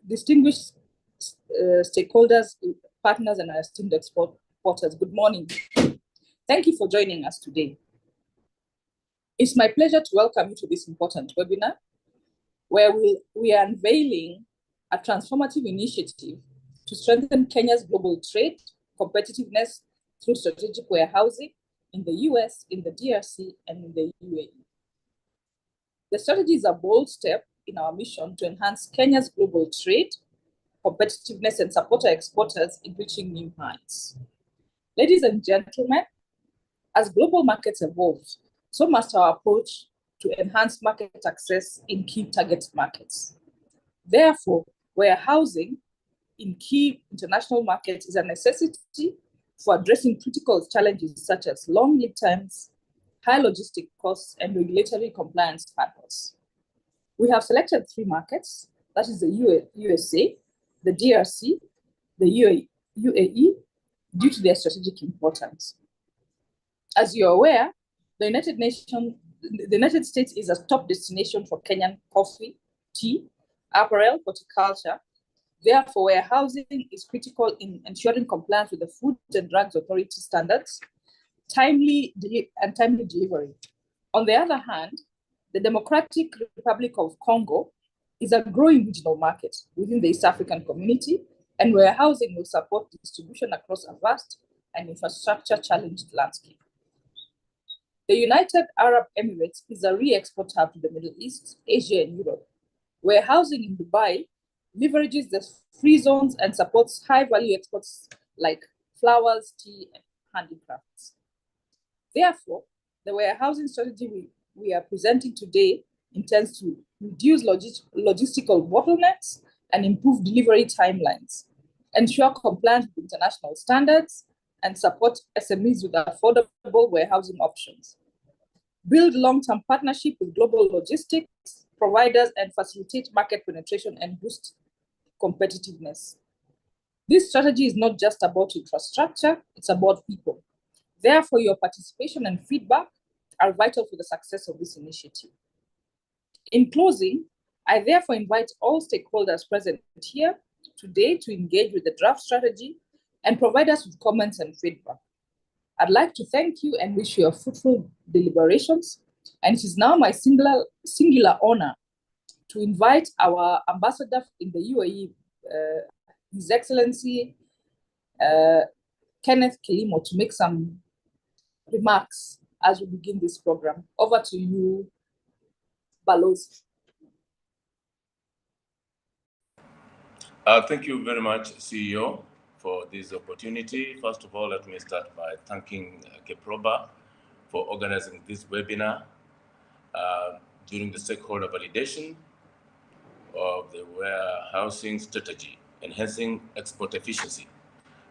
distinguished stakeholders, partners, and our esteemed exporters, good morning. Thank you for joining us today. It's my pleasure to welcome you to this important webinar, where we are unveiling a transformative initiative to strengthen Kenya's global trade competitiveness through strategic warehousing in the US, in the DRC, and in the UAE. The strategy is a bold step in our mission to enhance Kenya's global trade competitiveness and support our exporters in reaching new heights. Ladies and gentlemen, as global markets evolve, so must our approach to enhance market access in key target markets. Therefore, warehousing in key international markets is a necessity for addressing critical challenges such as long lead times, high logistic costs, and regulatory compliance hurdles. We have selected 3 markets, that is the USA, the DRC, the UAE, due to their strategic importance. As you're aware, the United States is a top destination for Kenyan coffee, tea, apparel, horticulture. Therefore, warehousing is critical in ensuring compliance with the Food and Drugs Authority standards, timely delivery. On the other hand, the Democratic Republic of Congo is a growing regional market within the East African community, and warehousing will support distribution across a vast and infrastructure-challenged landscape. The United Arab Emirates is a re-export hub to the Middle East, Asia, and Europe. Warehousing in Dubai leverages the free zones and supports high-value exports like flowers, tea, and handicrafts. Therefore, the warehousing strategy we are presenting today intends to reduce logistical bottlenecks and improve delivery timelines, ensure compliance with international standards, and support SMEs with affordable warehousing options. Build long-term partnership with global logistics providers and facilitate market penetration and boost competitiveness. This strategy is not just about infrastructure, it's about people. Therefore, your participation and feedback are vital for the success of this initiative. In closing, I therefore invite all stakeholders present here today to engage with the draft strategy and provide us with comments and feedback. I'd like to thank you and wish you a fruitful deliberations. And it is now my singular honor to invite our ambassador in the UAE, His Excellency Kenneth Kilimo, to make some remarks as we begin this program. Over to you, Balozi. Thank you very much, CEO, for this opportunity. First of all, let me start by thanking Keproba for organizing this webinar during the stakeholder validation of the warehousing strategy, enhancing export efficiency.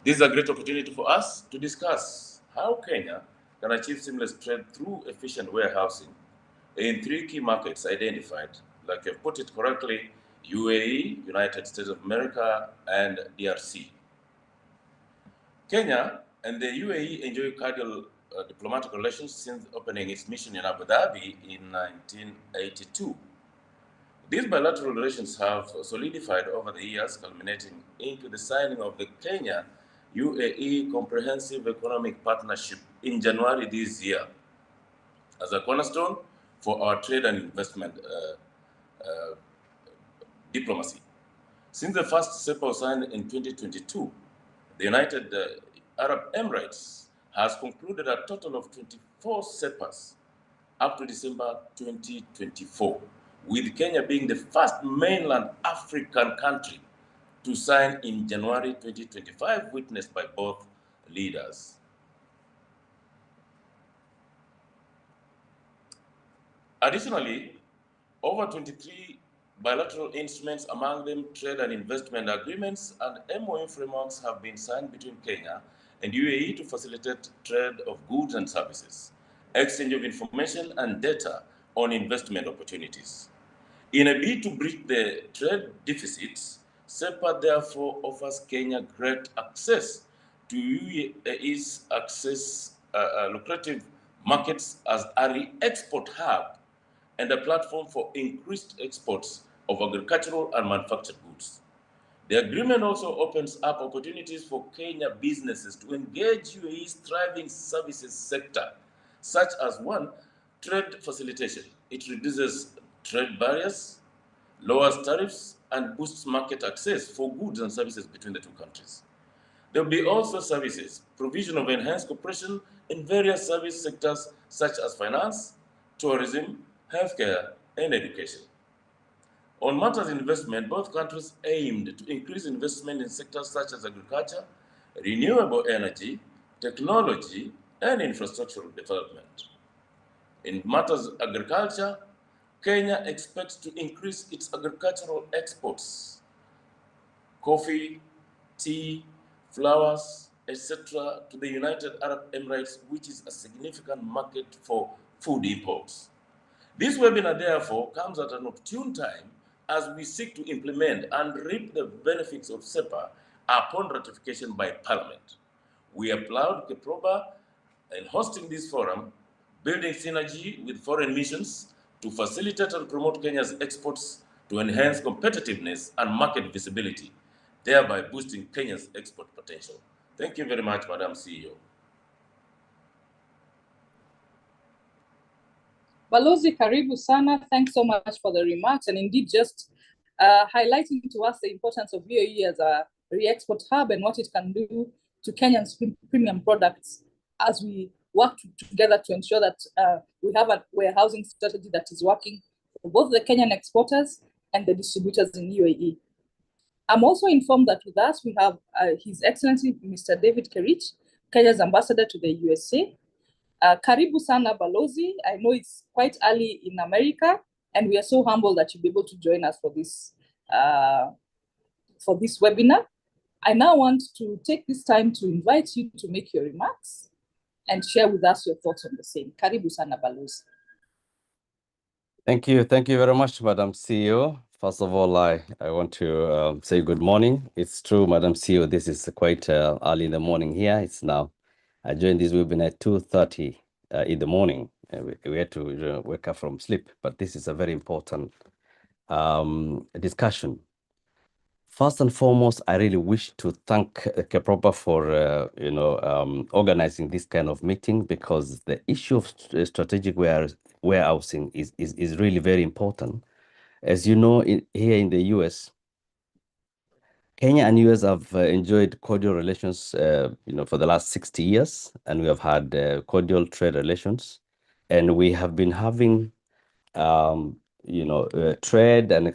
This is a great opportunity for us to discuss how Kenya can achieve seamless trade through efficient warehousing in 3 key markets identified, like you've put it correctly, UAE, United States of America, and DRC. Kenya and the UAE enjoy cordial diplomatic relations since opening its mission in Abu Dhabi in 1982. These bilateral relations have solidified over the years, culminating into the signing of the Kenya-UAE Comprehensive Economic Partnership in January this year as a cornerstone for our trade and investment diplomacy. Since the first SEPA was signed in 2022, the United Arab Emirates has concluded a total of 24 SEPAs up to December 2024, with Kenya being the first mainland African country to sign in January 2025, witnessed by both leaders. Additionally, over 23 bilateral instruments, among them trade and investment agreements and MOU frameworks, have been signed between Kenya and UAE to facilitate trade of goods and services, exchange of information and data on investment opportunities. In a bid to bridge the trade deficits, SEPA therefore offers Kenya great access to UAE's lucrative markets as a re-export hub and a platform for increased exports of agricultural and manufactured goods. The agreement also opens up opportunities for Kenya businesses to engage UAE's thriving services sector, such as one, trade facilitation. It reduces trade barriers, lowers tariffs, and boosts market access for goods and services between the two countries. There will be also services, provision of enhanced cooperation in various service sectors such as finance, tourism, healthcare, and education. On matters investment, both countries aimed to increase investment in sectors such as agriculture, renewable energy, technology, and infrastructural development. In matters agriculture, Kenya expects to increase its agricultural exports, coffee, tea, flowers, etc., to the United Arab Emirates, which is a significant market for food imports. This webinar, therefore, comes at an opportune time as we seek to implement and reap the benefits of SEPA upon ratification by Parliament. We applaud Keproba in hosting this forum, building synergy with foreign missions to facilitate and promote Kenya's exports to enhance competitiveness and market visibility, thereby boosting Kenya's export potential. Thank you very much, Madam CEO. Balozi, karibu sana. Thanks so much for the remarks, and indeed just highlighting to us the importance of UAE as a re-export hub and what it can do to Kenyan's premium products as we work together to ensure that we have a warehousing strategy that is working for both the Kenyan exporters and the distributors in UAE. I'm also informed that with us we have His Excellency Mr. David Kerich, Kenya's ambassador to the USA. Karibu sana Balozi. I know it's quite early in America, and we are so humbled that you'll be able to join us for this webinar. I now want to take this time to invite you to make your remarks and share with us your thoughts on the same. Karibu sana Balozi. Thank you very much, Madam CEO. First of all, I want to say good morning. It's true, Madam CEO, this is quite early in the morning here. It's now, I joined this webinar at 2:30 in the morning. We had to wake up from sleep, but this is a very important discussion. First and foremost, I really wish to thank Keproba for organizing this kind of meeting, because the issue of strategic warehousing is really very important. As you know, here in the US, Kenya and US have enjoyed cordial relations, for the last 60 years, and we have had cordial trade relations, and we have been having, trade and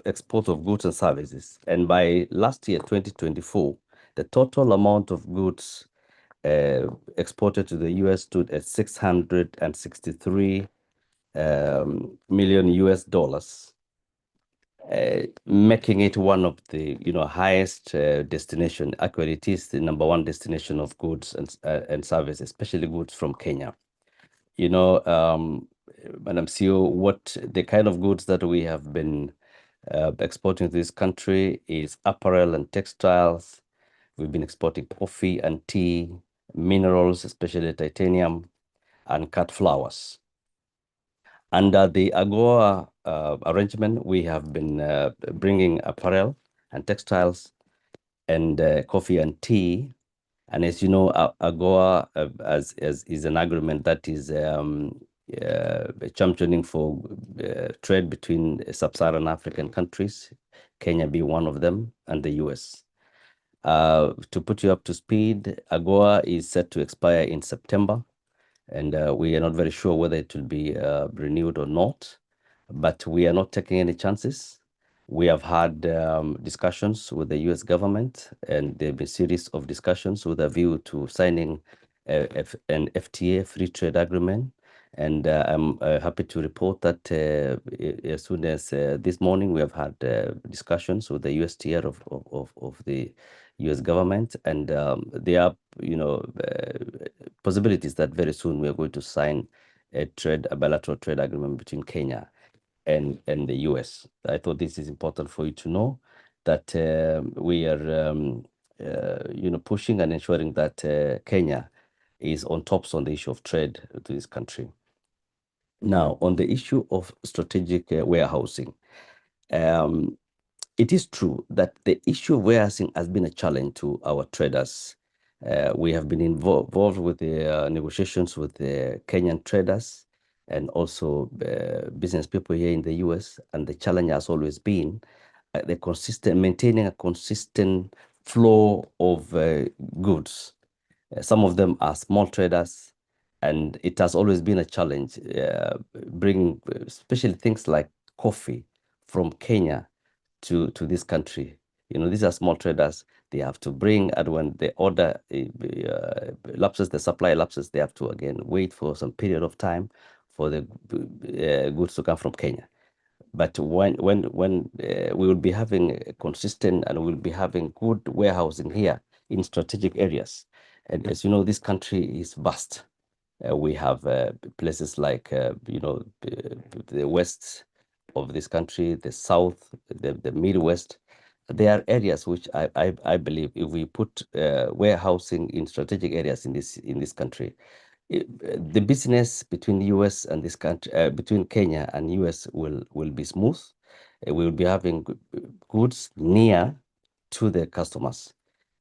export of goods and services. And by last year, 2024, the total amount of goods exported to the US stood at 663 million US dollars. Making it one of the highest destination. Actually, it is the #1 destination of goods and services, especially goods from Kenya. Madam CEO, what the kind of goods that we have been exporting to this country is apparel and textiles. We've been exporting coffee and tea, minerals, especially titanium, and cut flowers. Under the AGOA arrangement, we have been bringing apparel and textiles and coffee and tea. And as you know, AGOA is an agreement that is championing for trade between sub-Saharan African countries, Kenya being one of them, and the US. To put you up to speed, AGOA is set to expire in September. And we are not very sure whether it will be renewed or not, but we are not taking any chances. We have had discussions with the US government, and there have been a series of discussions with a view to signing an FTA, free trade agreement. And I'm happy to report that as soon as this morning, we have had discussions with the USTR of the US government, and there are possibilities that very soon we are going to sign a bilateral trade agreement between Kenya and the US. I thought this is important for you to know, that we are pushing and ensuring that Kenya is on tops on the issue of trade to this country. Now, on the issue of strategic warehousing, it is true that the issue of warehousing has been a challenge to our traders. We have been involved with the negotiations with the Kenyan traders and also business people here in the US, and the challenge has always been maintaining a consistent flow of goods. Some of them are small traders, and it has always been a challenge bringing especially things like coffee from Kenya to this country. You know, these are small traders. They have to bring, and when the order lapses, the supply lapses, they have to again wait for some period of time for the goods to come from Kenya. But when we will be having a consistent and we'll be having good warehousing here in strategic areas. And as you know, this country is vast. We have places like, you know, the west of this country, the south, the Midwest. There are areas which I believe if we put warehousing in strategic areas in this country, the business between US and this country, between Kenya and US will be smooth. We will be having goods near to the customers.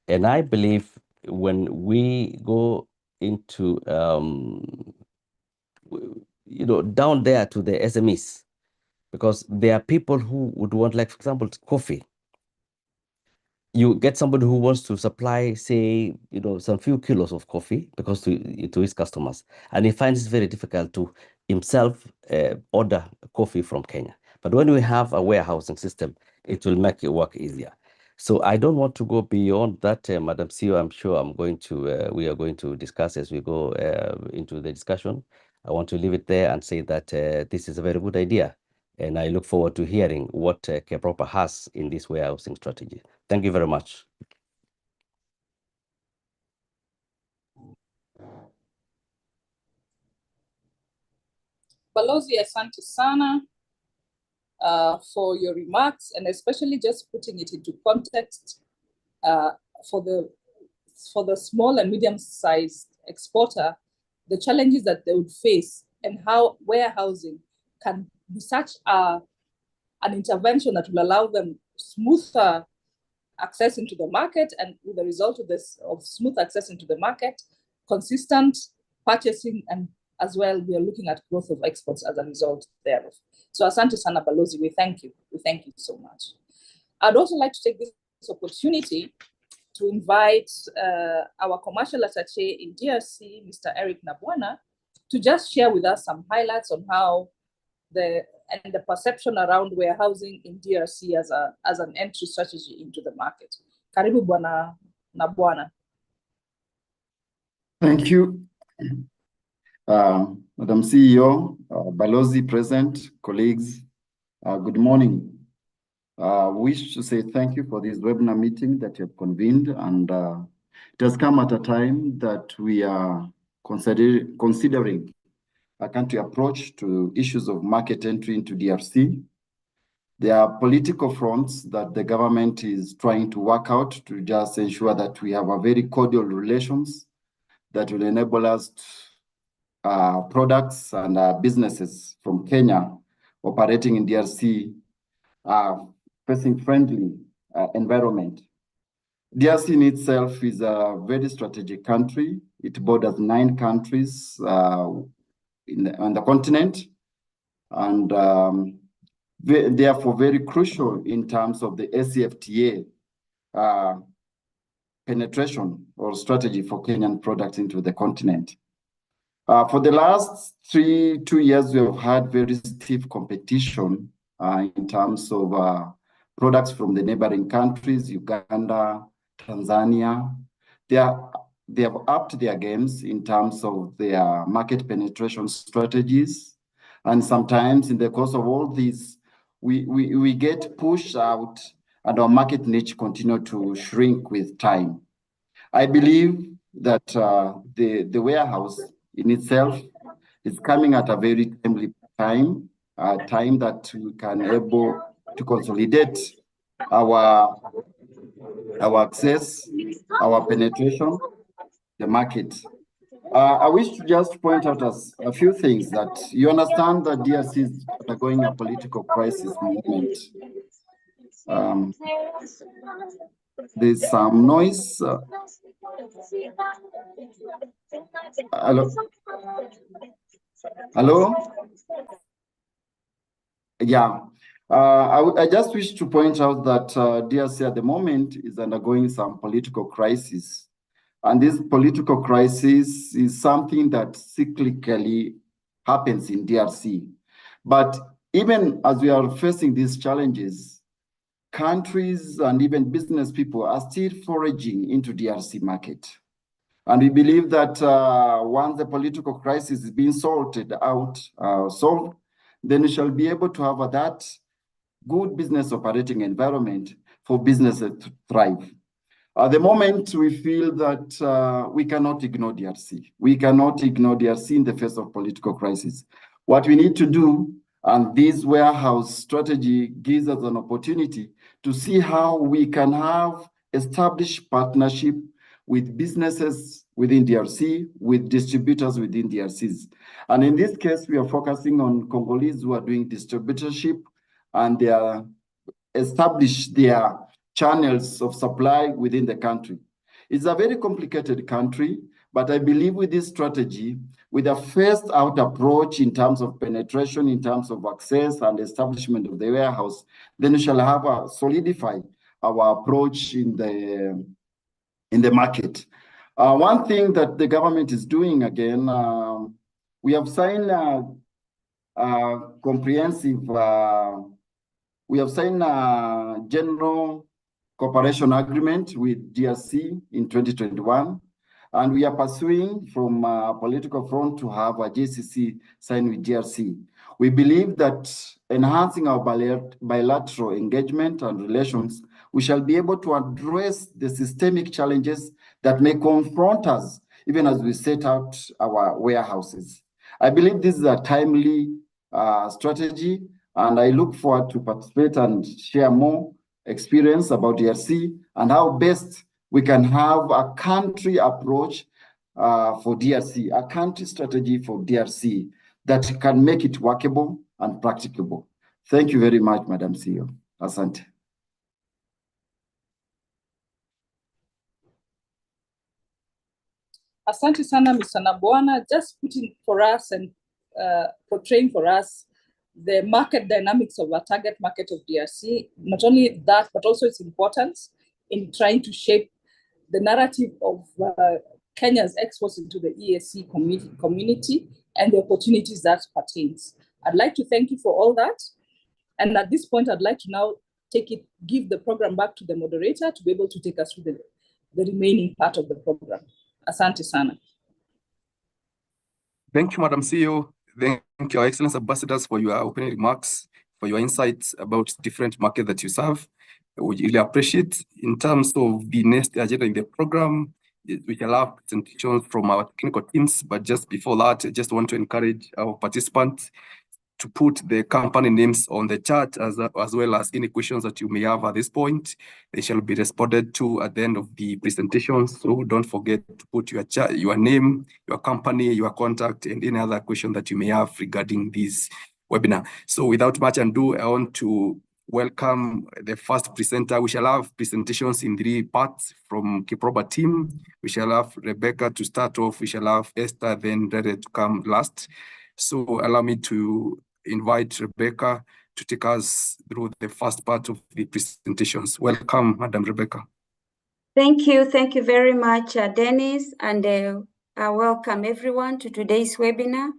And I believe when we go into, you know, down there to the SMEs, because there are people who would want, like, for example, coffee. You get somebody who wants to supply, say, you know, some few kilos of coffee because to his customers, and he finds it very difficult to himself order coffee from Kenya. But when we have a warehousing system, it will make it work easier. So I don't want to go beyond that, Madam CEO. I'm sure we are going to discuss as we go into the discussion. I want to leave it there and say that this is a very good idea. And I look forward to hearing what KEPROPA has in this warehousing strategy. Thank you very much. Balozi, asante sana for your remarks, and especially just putting it into context for the small and medium-sized exporter, the challenges that they would face and how warehousing can be such an intervention that will allow them smoother access into the market, and with the result of this, of smooth access into the market, consistent purchasing, and as well, we are looking at growth of exports as a result thereof. So asante sana Balozi, we thank you. We thank you so much. I'd also like to take this opportunity to invite our commercial attaché in DRC, Mr. Eric Nabwana, to just share with us some highlights on how the perception around warehousing in DRC as an entry strategy into the market. Karibu Bwana Nabwana. Thank you, Madam CEO, Balozi present, colleagues. Good morning. Wish to say thank you for this webinar meeting that you have convened, and it has come at a time that we are considering a country approach to issues of market entry into DRC. There are political fronts that the government is trying to work out to just ensure that we have a very cordial relations that will enable us products and businesses from Kenya operating in DRC facing friendly environment. DRC in itself is a very strategic country. It borders 9 countries on the continent, and therefore very crucial in terms of the ACFTA penetration or strategy for Kenyan products into the continent. For the last 2 years, we have had very stiff competition in terms of products from the neighboring countries, Uganda, Tanzania. They have upped their games in terms of their market penetration strategies. And sometimes in the course of all this, we get pushed out and our market niche continue to shrink with time. I believe that the warehouse in itself is coming at a very timely time, a time that we can able to consolidate our access, our penetration, the market. I wish to just point out a few things that you understand that DRC is undergoing a political crisis movement. There's some noise. Hello? Hello? Yeah. I just wish to point out that DRC at the moment is undergoing some political crisis. And this political crisis is something that cyclically happens in DRC. But even as we are facing these challenges, countries and even business people are still foraging into DRC market. And we believe that once the political crisis is being solved, then we shall be able to have that good business operating environment for businesses to thrive. At the moment, we feel that we cannot ignore DRC. We cannot ignore DRC in the face of political crisis. What we need to do, and this warehouse strategy gives us an opportunity to see how we can have established partnership with businesses within DRC, with distributors within DRCs. And in this case, we are focusing on Congolese who are doing distributorship, and they are established their channels of supply within the country. It's a very complicated country, but I believe with this strategy, with a first out approach in terms of penetration, in terms of access and establishment of the warehouse, then we shall have solidify our approach in the market. One thing that the government is doing again, we have signed a comprehensive, we have signed a general cooperation agreement with DRC in 2021, and we are pursuing from a political front to have a JCC signed with DRC. We believe that enhancing our bilateral engagement and relations, we shall be able to address the systemic challenges that may confront us even as we set out our warehouses. I believe this is a timely strategy, and I look forward to participate and share more experience about DRC and how best we can have a country approach for DRC, a country strategy for DRC that can make it workable and practicable. Thank you very much, Madam CEO. Asante. Asante sana, Mr. Nabwana, just putting for us and portraying for us the market dynamics of our target market of DRC. Not only that, but also its importance in trying to shape the narrative of Kenya's exports into the EAC community and the opportunities that pertains. I'd like to thank you for all that. And at this point, I'd like to now give the program back to the moderator to be able to take us through the remaining part of the program. Asante sana. Thank you, Madam CEO. Thank you, Your Excellence Ambassadors, for your opening remarks, for your insights about different markets that you serve. We really appreciate. In terms of the next agenda in the program, we shall have presentations from our technical teams, but just before that, I just want to encourage our participants to put the company names on the chat as well as any questions that you may have at this point. They shall be responded to at the end of the presentation. So don't forget to put your name, your company, your contact, and any other question that you may have regarding this webinar. So without much ado, I want to welcome the first presenter. We shall have presentations in 3 parts from Kiproba team. We shall have Rebecca to start off. We shall have Esther, then Rede to come last. So allow me to invite Rebecca to take us through the first part of the presentations. Welcome, Madam Rebecca. Thank you very much, Dennis, and I welcome everyone to today's webinar.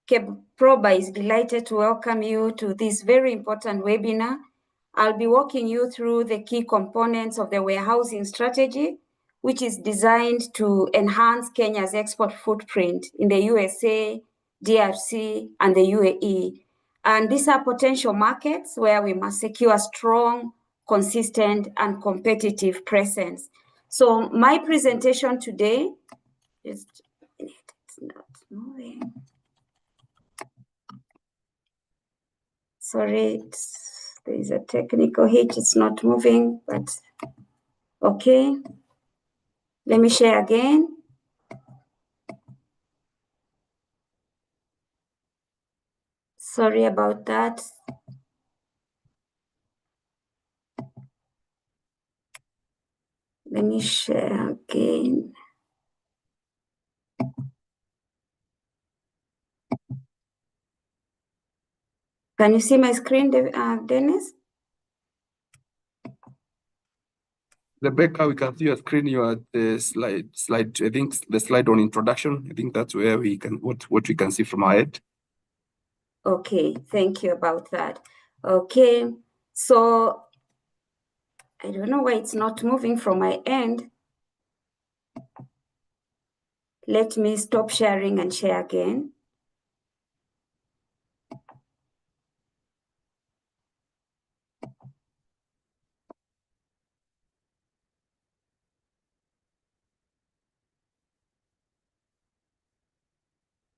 Kiproba is delighted to welcome you to this very important webinar. I'll be walking you through the key components of the warehousing strategy, which is designed to enhance Kenya's export footprint in the USA, DRC, and the UAE. And these are potential markets where we must secure a strong, consistent, and competitive presence. So my presentation today, just a minute, it's not moving. Sorry, there is a technical hitch, it's not moving, but okay. Let me share again. Sorry about that. Let me share again. Can you see my screen, Dennis? Rebecca, we can see your screen. You are at the slide. I think the slide on introduction. I think that's where we can what we can see from our head. Okay, thank you about that. Okay, so I don't know why it's not moving from my end. Let me stop sharing and share again.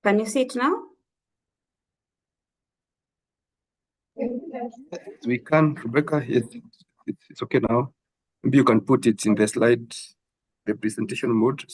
Can you see it now? We can, Rebecca. Yes, it's okay now. Maybe you can put it in the slide, the presentation mode.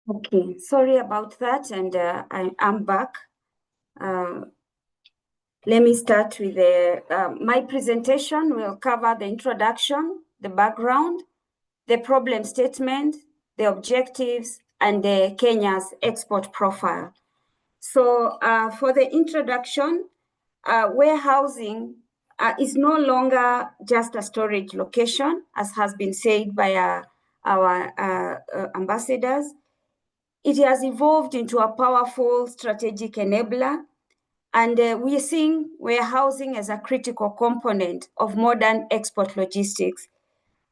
Okay, sorry about that, and I'm back. Let me start with my presentation. Will cover the introduction, the background, the problem statement, the objectives, and the Kenya's export profile. So for the introduction, warehousing is no longer just a storage location, as has been said by our ambassadors. It has evolved into a powerful strategic enabler, and we are seeing warehousing as a critical component of modern export logistics.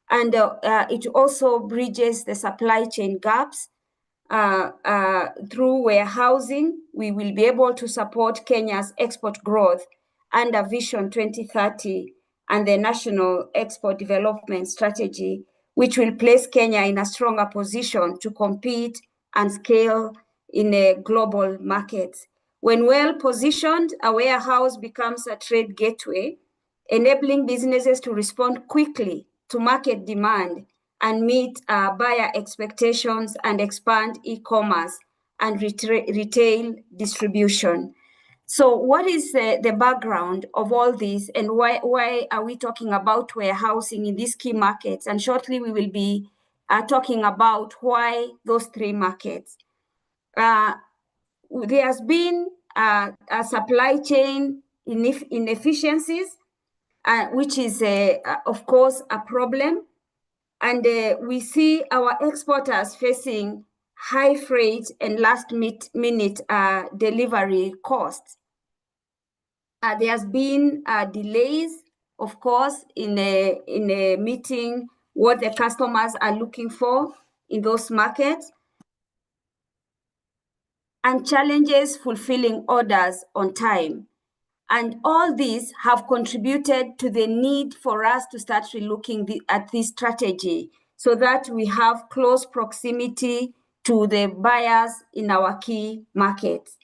And it also bridges the supply chain gaps. Through warehousing, we will be able to support Kenya's export growth under Vision 2030 and the National Export Development Strategy, which will place Kenya in a stronger position to compete and scale in a global market. When well positioned, a warehouse becomes a trade gateway, enabling businesses to respond quickly to market demand and meet buyer expectations and expand e-commerce and retail distribution. So what is the background of all this, and why are we talking about warehousing in these key markets? And shortly we will be talking about why those three markets. There has been a supply chain inefficiencies, which is, of course, a problem. And we see our exporters facing high freight and last-minute delivery costs. There has been delays, of course, in meeting what the customers are looking for in those markets, and challenges fulfilling orders on time. And all these have contributed to the need for us to start relooking at this strategy so that we have close proximity to the buyers in our key markets.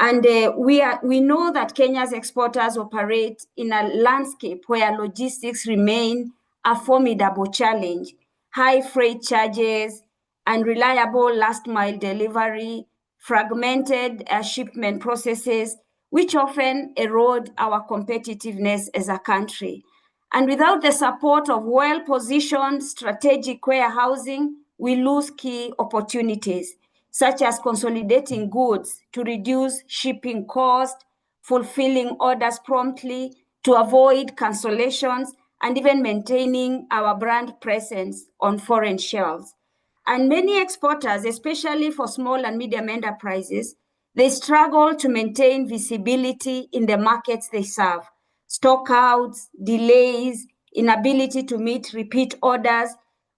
And we know that Kenya's exporters operate in a landscape where logistics remain a formidable challenge. High freight charges, unreliable last mile delivery, fragmented shipment processes, which often erode our competitiveness as a country. And without the support of well-positioned strategic warehousing, we lose key opportunities. such as consolidating goods to reduce shipping cost, fulfilling orders promptly, to avoid cancellations, and even maintaining our brand presence on foreign shelves. And many exporters, especially for small and medium enterprises, they struggle to maintain visibility in the markets they serve. Stockouts, delays, inability to meet repeat orders,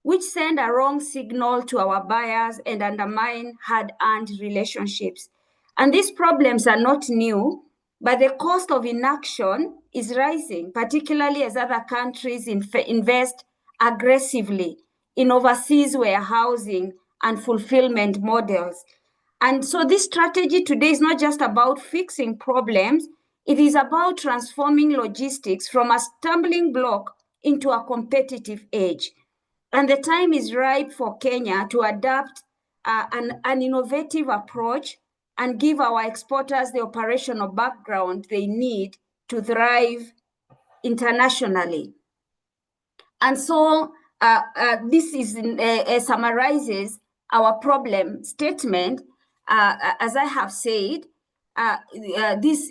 which send a wrong signal to our buyers and undermine hard-earned relationships. And these problems are not new, but the cost of inaction is rising, particularly as other countries invest aggressively in overseas warehousing and fulfillment models. And so this strategy today is not just about fixing problems, it is about transforming logistics from a stumbling block into a competitive edge. And the time is ripe for Kenya to adapt an innovative approach and give our exporters the operational background they need to thrive internationally. And so this summarizes our problem statement. As I have said, these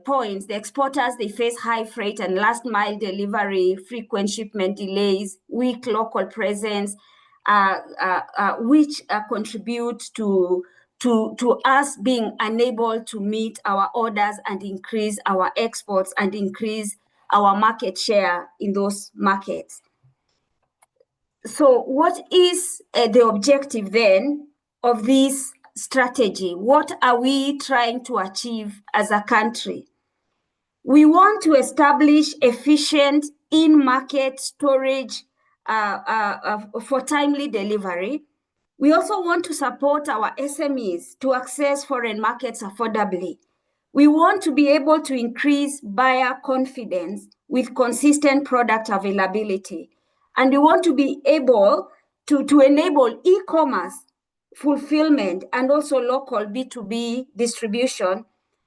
points, the exporters, they face high freight and last mile delivery, frequent shipment delays, weak local presence, which contribute to us being unable to meet our orders and increase our exports and increase our market share in those markets. So what is the objective then of this strategy? What are we trying to achieve as a country? We want to establish efficient in-market storage for timely delivery. We also want to support our SMEs to access foreign markets affordably. We want to be able to increase buyer confidence with consistent product availability. And we want to be able to enable e-commerce fulfillment and also local B2B distribution.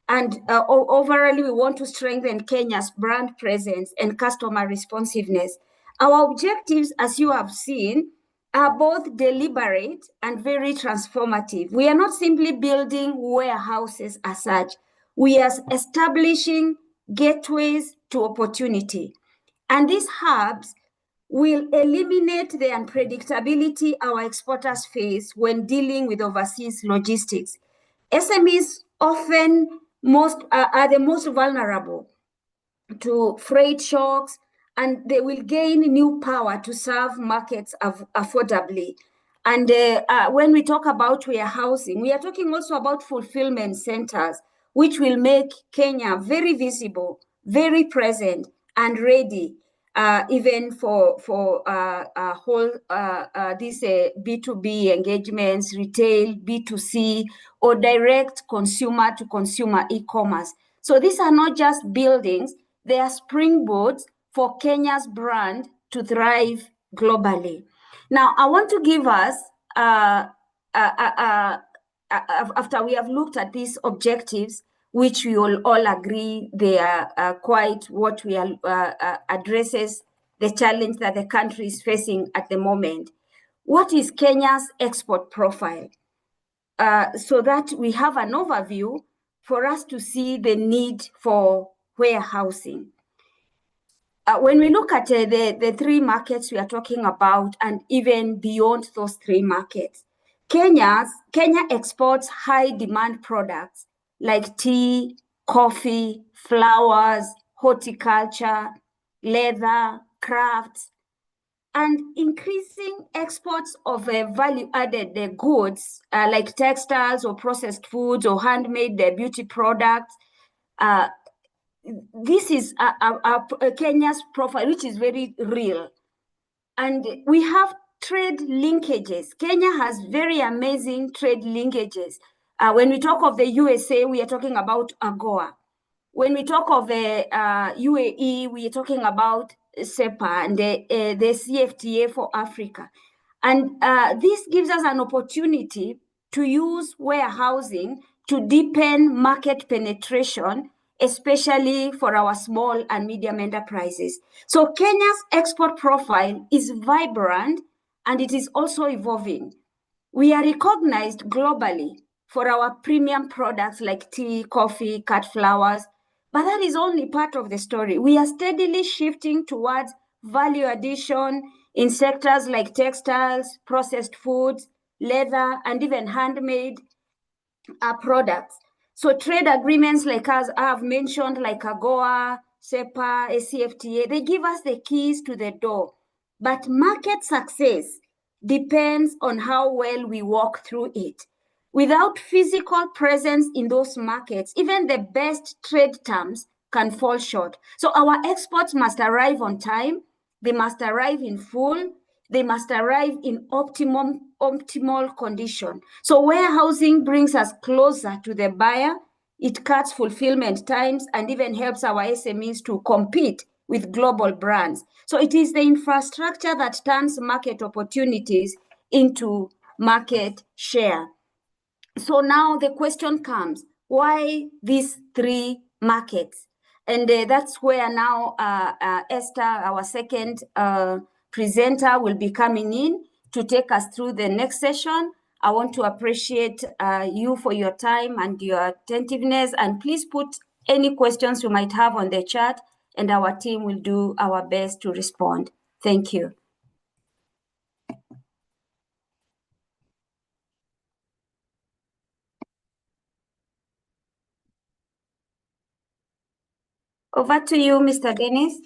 And overall, we want to strengthen Kenya's brand presence and customer responsiveness. Our objectives, as you have seen, are both deliberate and very transformative. We are not simply building warehouses as such. We are establishing gateways to opportunity. And these hubs will eliminate the unpredictability our exporters face when dealing with overseas logistics. SMEs often are the most vulnerable to freight shocks, and they will gain new power to serve markets affordably. And when we talk about warehousing, we are talking also about fulfillment centers, which will make Kenya very visible, very present, and ready, even for these B2B engagements, retail, B2C, or direct consumer-to-consumer e-commerce. So these are not just buildings, they are springboards for Kenya's brand to thrive globally. Now, I want to give us, after we have looked at these objectives, which we all agree they are quite what we are addresses the challenge that the country is facing at the moment. What is Kenya's export profile? So that we have an overview for us to see the need for warehousing. When we look at the three markets we are talking about, and even beyond those three markets, Kenya exports high demand products like tea, coffee, flowers, horticulture, leather, crafts, and increasing exports of value-added goods like textiles or processed foods or handmade beauty products. This is Kenya's profile, which is very real. And we have trade linkages. Kenya has very amazing trade linkages. When we talk of the USA, we are talking about AGOA. When we talk of the UAE, we are talking about SEPA and the CFTA for Africa. And this gives us an opportunity to use warehousing to deepen market penetration, especially for our small and medium enterprises. So Kenya's export profile is vibrant and it is also evolving. We are recognized globally for our premium products like tea, coffee, cut flowers, but that is only part of the story. We are steadily shifting towards value addition in sectors like textiles, processed foods, leather, and even handmade products. So trade agreements like as I have mentioned, like AGOA, SEPA, ACFTA, they give us the keys to the door. But market success depends on how well we walk through it. Without physical presence in those markets, even the best trade terms can fall short. So our exports must arrive on time, they must arrive in full, they must arrive in optimal condition. So warehousing brings us closer to the buyer, it cuts fulfillment times and even helps our SMEs to compete with global brands. So it is the infrastructure that turns market opportunities into market share. So now the question comes, why these three markets? And that's where now Esther, our second presenter, will be coming in to take us through the next session. I want to appreciate you for your time and your attentiveness, and please put any questions you might have on the chat and our team will do our best to respond. Thank you. Over to you, Mr. Dennis.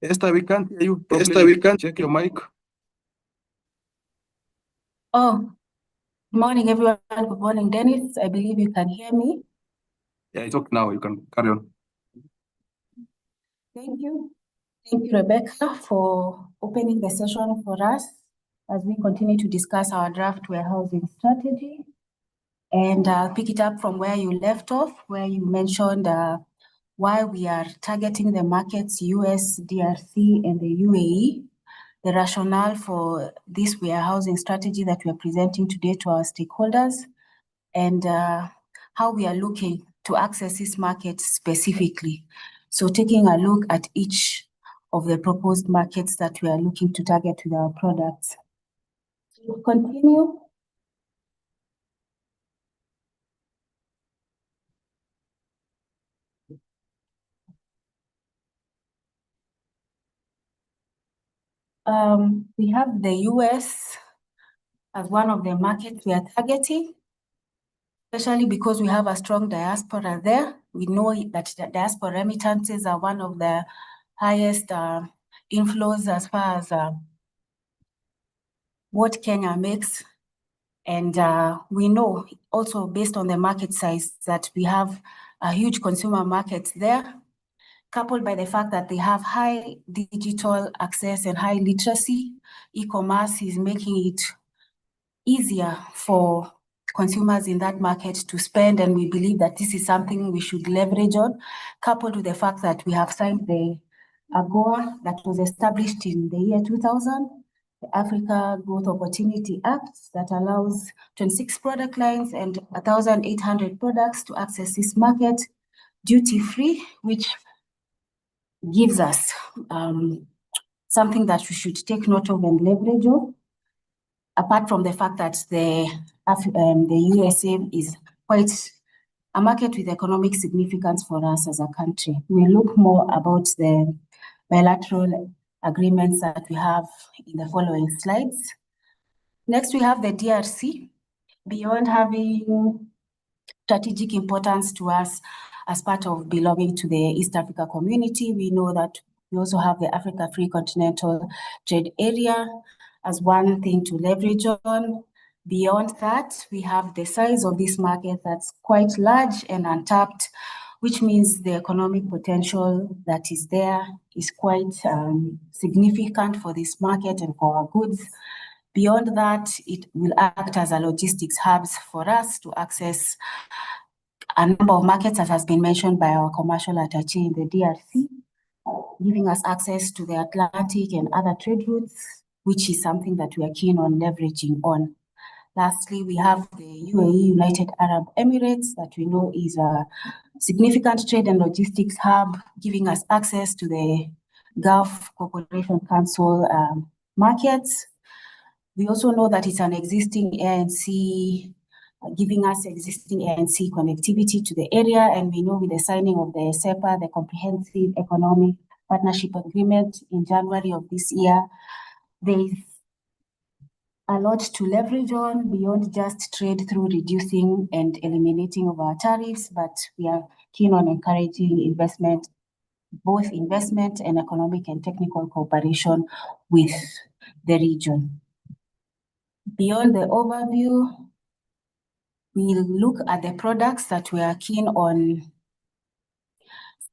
Esther, we can't hear you properly. Esther, we can't. Check your mic. Oh, good morning, everyone. Good morning, Dennis. I believe you can hear me. Yeah, it's okay now. You can carry on. Thank you. Thank you, Rebecca, for opening the session for us as we continue to discuss our draft warehousing strategy. And I'll pick it up from where you left off, where you mentioned why we are targeting the markets US, DRC, and the UAE, the rationale for this warehousing strategy that we are presenting today to our stakeholders, and how we are looking to access this market specifically. So taking a look at each of the proposed markets that we are looking to target with our products. To continue. We have the US as one of the markets we are targeting, especially because we have a strong diaspora there. We know that the diaspora remittances are one of the highest inflows as far as what Kenya makes. And we know also based on the market size that we have a huge consumer market there. coupled by the fact that they have high digital access and high literacy, e-commerce is making it easier for consumers in that market to spend, and we believe that this is something we should leverage on, coupled with the fact that we have signed the AGOA that was established in the year 2000, the Africa Growth Opportunity Act that allows 26 product lines and 1,800 products to access this market duty-free, which gives us something that we should take note of and leverage on. Apart from the fact that the USA is quite a market with economic significance for us as a country. We'll look more about the bilateral agreements that we have in the following slides. Next, we have the DRC. Beyond having strategic importance to us as part of belonging to the East Africa community, we know that we also have the Africa Free Continental Trade Area as one thing to leverage on. Beyond that, we have the size of this market that's quite large and untapped, which means the economic potential that is there is quite significant for this market and for our goods. Beyond that, it will act as a logistics hubs for us to access a number of markets that has been mentioned by our commercial attaché in the DRC, giving us access to the Atlantic and other trade routes, which is something that we are keen on leveraging on. Lastly, we have the UAE, United Arab Emirates, that we know is a significant trade and logistics hub, giving us access to the Gulf Cooperation Council markets. We also know that it's an existing ANC, giving us existing ANC connectivity to the area, and we know with the signing of the CEPA, the Comprehensive Economic Partnership Agreement in January of this year, there is a lot to leverage on beyond just trade through reducing and eliminating of our tariffs, but we are keen on encouraging investment, both investment and economic and technical cooperation with the region. Beyond the overview, we'll look at the products that we are keen on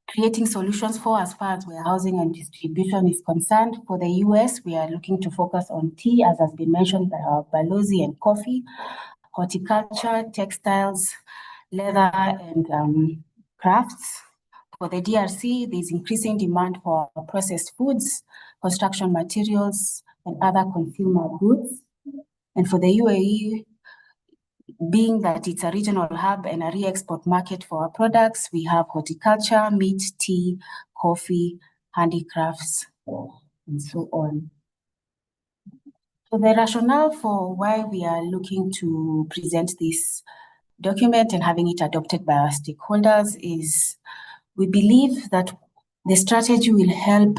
creating solutions for as far as warehousing and distribution is concerned. For the US, we are looking to focus on tea, as has been mentioned by our balozi, and coffee, horticulture, textiles, leather, and crafts. For the DRC, there's increasing demand for processed foods, construction materials, and other consumer goods. And for the UAE, being that it's a regional hub and a re-export market for our products, we have horticulture, meat, tea, coffee, handicrafts, and so on. So the rationale for why we are looking to present this document and having it adopted by our stakeholders is we believe that the strategy will help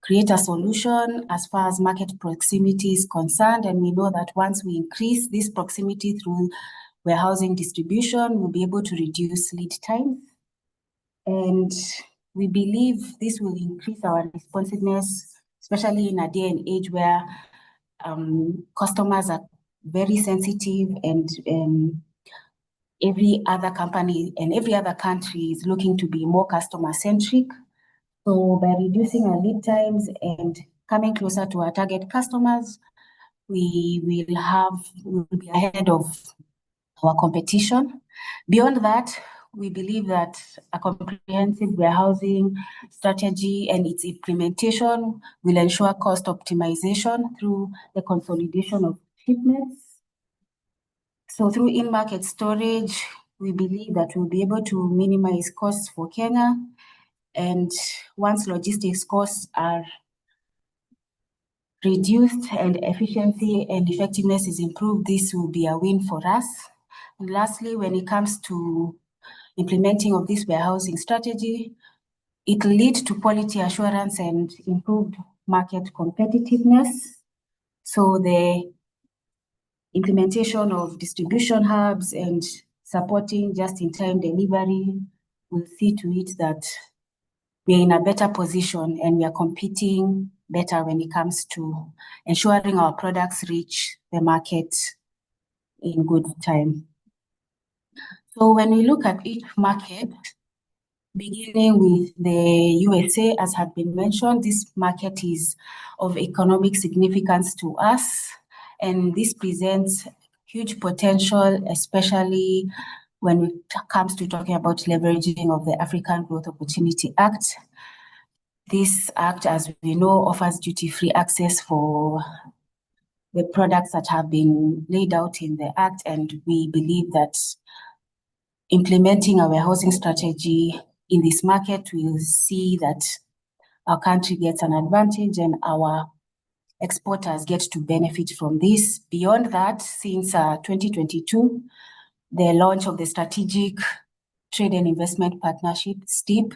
create a solution as far as market proximity is concerned. And we know that once we increase this proximity through warehousing distribution, we'll be able to reduce lead times. And we believe this will increase our responsiveness, especially in a day and age where customers are very sensitive, and every other company and every other country is looking to be more customer-centric. So by reducing our lead times and coming closer to our target customers, we will be ahead of our competition. Beyond that, we believe that a comprehensive warehousing strategy and its implementation will ensure cost optimization through the consolidation of shipments. So through in-market storage, we believe that we'll be able to minimize costs for Kenya. And once logistics costs are reduced and efficiency and effectiveness is improved, this will be a win for us. And lastly, when it comes to implementing of this warehousing strategy, it will lead to quality assurance and improved market competitiveness. So the implementation of distribution hubs and supporting just-in-time delivery will see to it that we are in a better position and we are competing better when it comes to ensuring our products reach the market in good time. So when we look at each market, Beginning with the USA, as had been mentioned, this market is of economic significance to us, and this presents huge potential, especially when it comes to talking about leveraging of the African Growth Opportunity Act. This act, as we know, offers duty-free access for the products that have been laid out in the act, and we believe that implementing our housing strategy in this market will see that our country gets an advantage and our exporters get to benefit from this. Beyond that, since 2022, the launch of the Strategic Trade and Investment Partnership, STIP,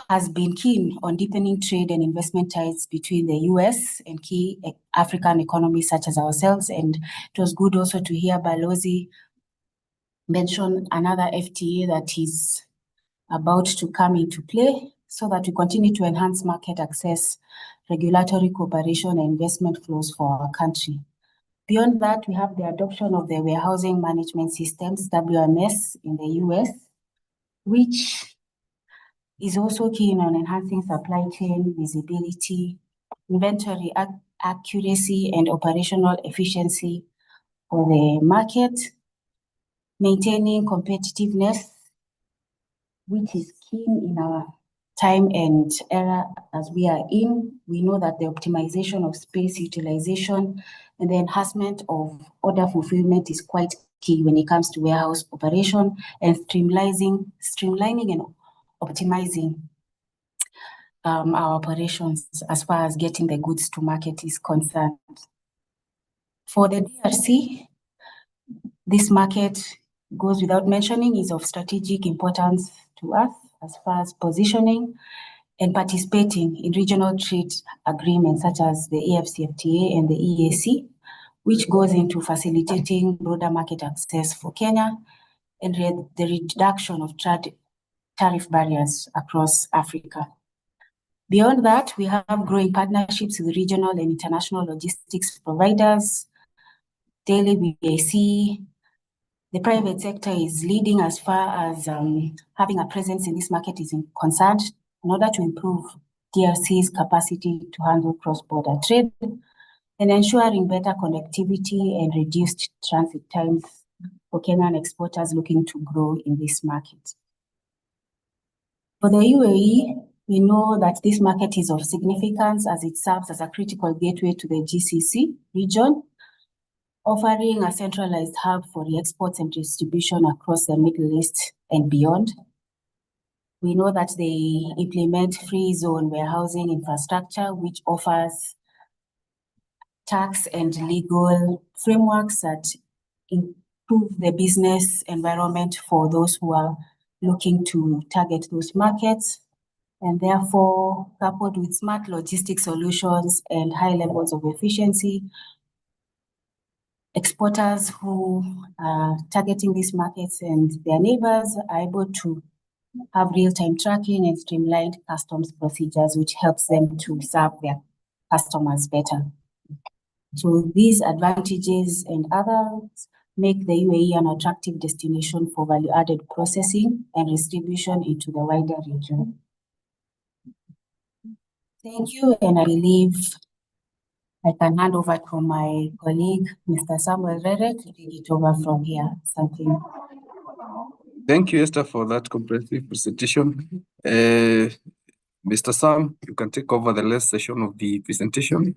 has been keen on deepening trade and investment ties between the US and key African economies such as ourselves. And it was good also to hear Balozi mention another FTA that is about to come into play so that we continue to enhance market access, regulatory cooperation, and investment flows for our country. Beyond that, we have the adoption of the Warehousing Management Systems, WMS, in the US, which is also keen on enhancing supply chain visibility, inventory accuracy, and operational efficiency for the market, maintaining competitiveness, which is keen in our time and era as we are in. We know that the optimization of space utilization and the enhancement of order fulfillment is quite key when it comes to warehouse operation, and streamlining and optimizing our operations as far as getting the goods to market is concerned. For the DRC, this market goes without mentioning is of strategic importance to us as far as positioning and participating in regional trade agreements such as the AFCFTA and the EAC, which goes into facilitating broader market access for Kenya and the reduction of tariff barriers across Africa. Beyond that, we have growing partnerships with regional and international logistics providers. Daily, we see the private sector is leading as far as having a presence in this market is concerned in order to improve DRC's capacity to handle cross-border trade and ensuring better connectivity and reduced transit times for Kenyan exporters looking to grow in this market. For the UAE, we know that this market is of significance as it serves as a critical gateway to the GCC region, offering a centralized hub for the exports and distribution across the Middle East and beyond. We know that they implement free zone warehousing infrastructure, which offers tax and legal frameworks that improve the business environment for those who are looking to target those markets. And therefore, coupled with smart logistic solutions and high levels of efficiency, exporters who are targeting these markets and their neighbors are able to have real-time tracking and streamlined customs procedures, which helps them to serve their customers better. So these advantages and others make the UAE an attractive destination for value-added processing and distribution into the wider region. Thank you, and I believe I can hand over to my colleague, Mr. Samuel Rere, to take it over from here. Thank you. Thank you, Esther, for that comprehensive presentation. Mr. Sam, you can take over the last session of the presentation.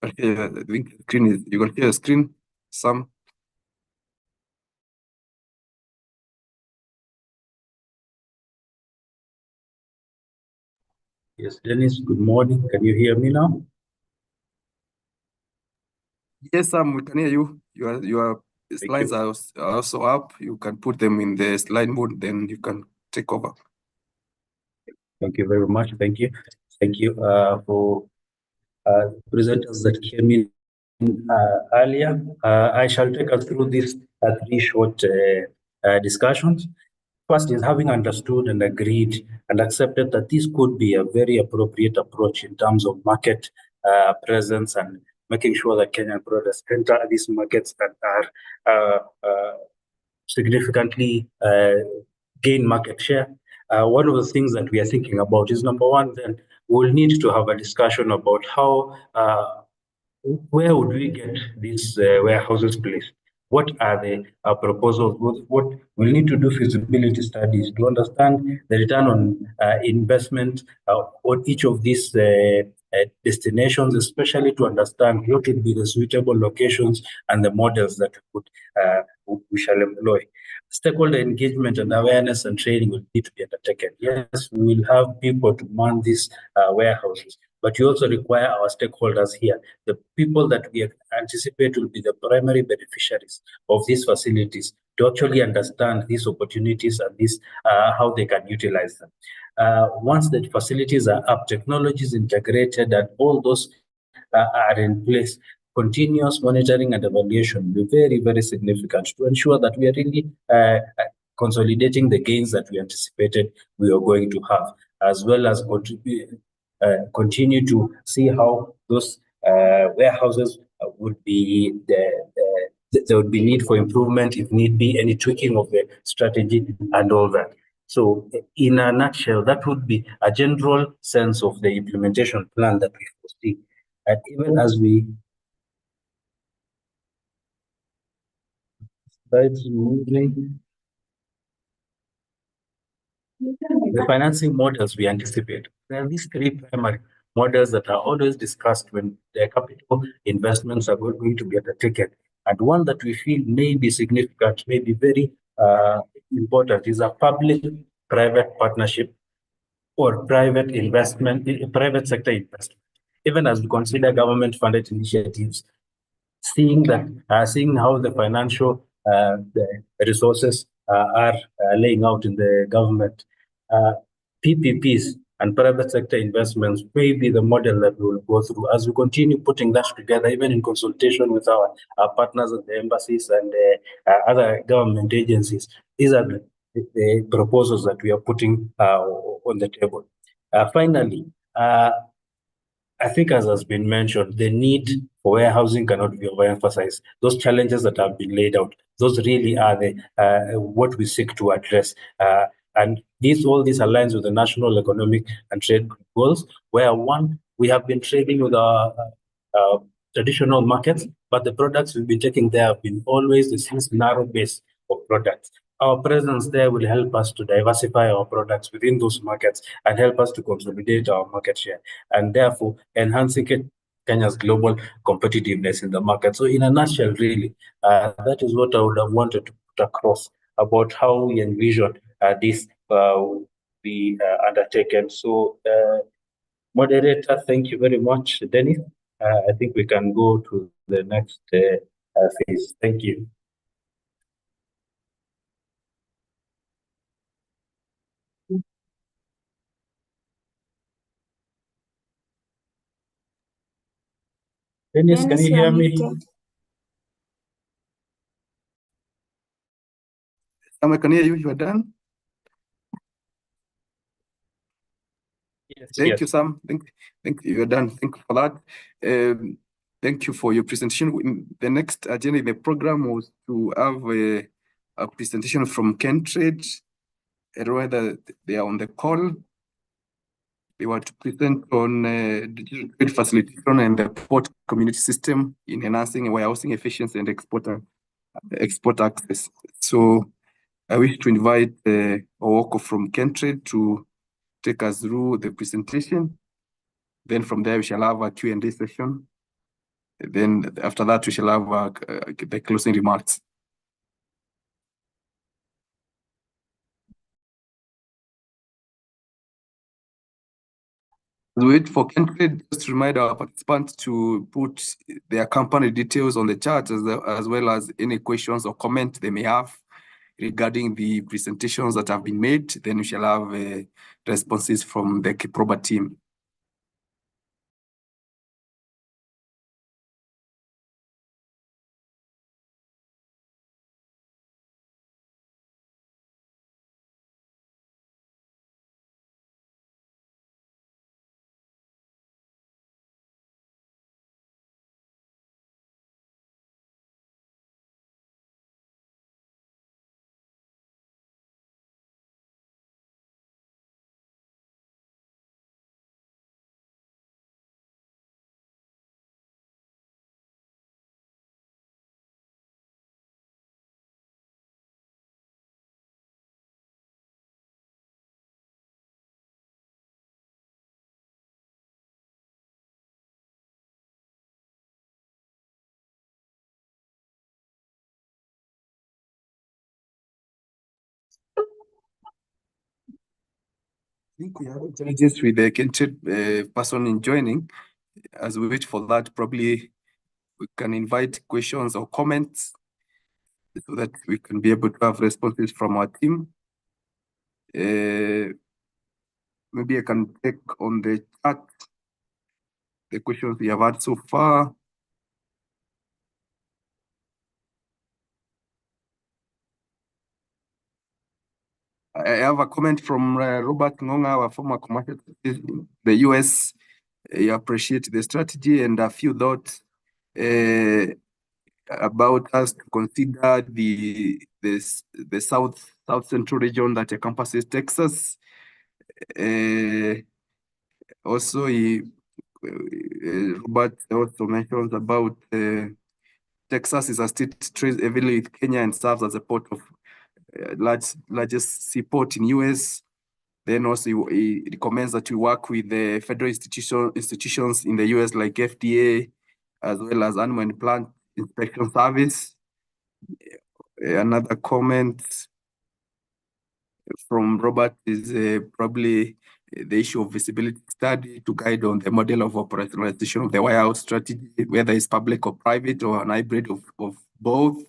Okay, I think the screen is, you can hear the screen, Sam. Yes, Dennis, good morning. Can you hear me now? Yes, Sam, we can hear you. Your slides are also up. You can put them in the slide mode, then you can take over. Thank you very much. Thank you. Thank you for presenters that came in earlier. I shall take us through these three short discussions. First is having understood and agreed and accepted that this could be a very appropriate approach in terms of market presence and making sure that Kenyan products enter these markets that are significantly gain market share. One of the things that we are thinking about is, number one, then we'll need to have a discussion about how where would we get these warehouses placed? What are the proposals? What we'll need to do feasibility studies to understand the return on investment on each of these destinations, especially to understand what would be the suitable locations and the models that we shall employ. Stakeholder engagement and awareness and training will need to be undertaken. Yes, we will have people to man these warehouses, but you also require our stakeholders here, the people that we anticipate will be the primary beneficiaries of these facilities, to actually understand these opportunities and how they can utilize them. Once the facilities are up, technologies integrated, and all those are in place, continuous monitoring and evaluation will be very, very significant to ensure that we are really consolidating the gains that we anticipated we are going to have, as well as continue to see how those warehouses would be there would be need for improvement, if need be, any tweaking of the strategy and all that. So in a nutshell, that would be a general sense of the implementation plan that we foresee. And even as we the financing models we anticipate, there are these three primary models that are always discussed when the capital investments are going to be undertaken. And one that we feel may be significant, may be very important, is a public-private partnership or private investment, private sector investment. Even as we consider government-funded initiatives, seeing how the financial the resources are laying out in the government, PPPs and private sector investments may be the model that we will go through as we continue putting that together, even in consultation with our partners at the embassies and other government agencies. These are the proposals that we are putting on the table. Finally, I think, as has been mentioned, the need for warehousing cannot be overemphasized. Those challenges that have been laid out, those really are the what we seek to address. And all this aligns with the national economic and trade goals, where one, we have been trading with our traditional markets, but the products we've been taking there have been always this narrow base of products. Our presence there will help us to diversify our products within those markets and help us to consolidate our market share, and therefore enhancing Kenya's global competitiveness in the market. So in a nutshell, really, that is what I would have wanted to put across about how we envision this will be undertaken. So, moderator, thank you very much, Dennis. I think we can go to the next phase. Thank you. Dennis, can you hear me? I can hear you. You are done. Yes, Thank yes. you, Sam. Thank you. You're done. Thank you for that. Thank you for your presentation. The next agenda in the program was to have a presentation from Kentrade, whether they are on the call. They want to present on digital trade facilitation and the port community system in enhancing warehousing efficiency and export access. So I wish to invite Owoko from Kentrade to take us through the presentation. Then from there, we shall have a Q&A session. Then after that, we shall have the closing remarks. As we wait for Kentrade, just to remind our participants to put their company details on the chat, as well as any questions or comments they may have regarding the presentations that have been made. Then we shall have responses from the Kiproba team. think we have challenges with the Kentrade person in joining. As we wait for that, probably we can invite questions or comments so that we can be able to have responses from our team. Maybe I can take on the chat the questions we have had so far. I have a comment from Robert Ngonga, our former commercial in the US. He appreciates the strategy and a few thoughts about us to consider the South Central region that encompasses Texas. Also, Robert also mentions about Texas is a state trades heavily with Kenya and serves as a port of largest seaport in US. Then also he recommends that we work with the federal institutions in the US like FDA, as well as Animal and Plant Inspection Service. Another comment from Robert is probably the issue of visibility study to guide on the model of operationalization of the warehouse strategy, whether it's public or private or an hybrid of both.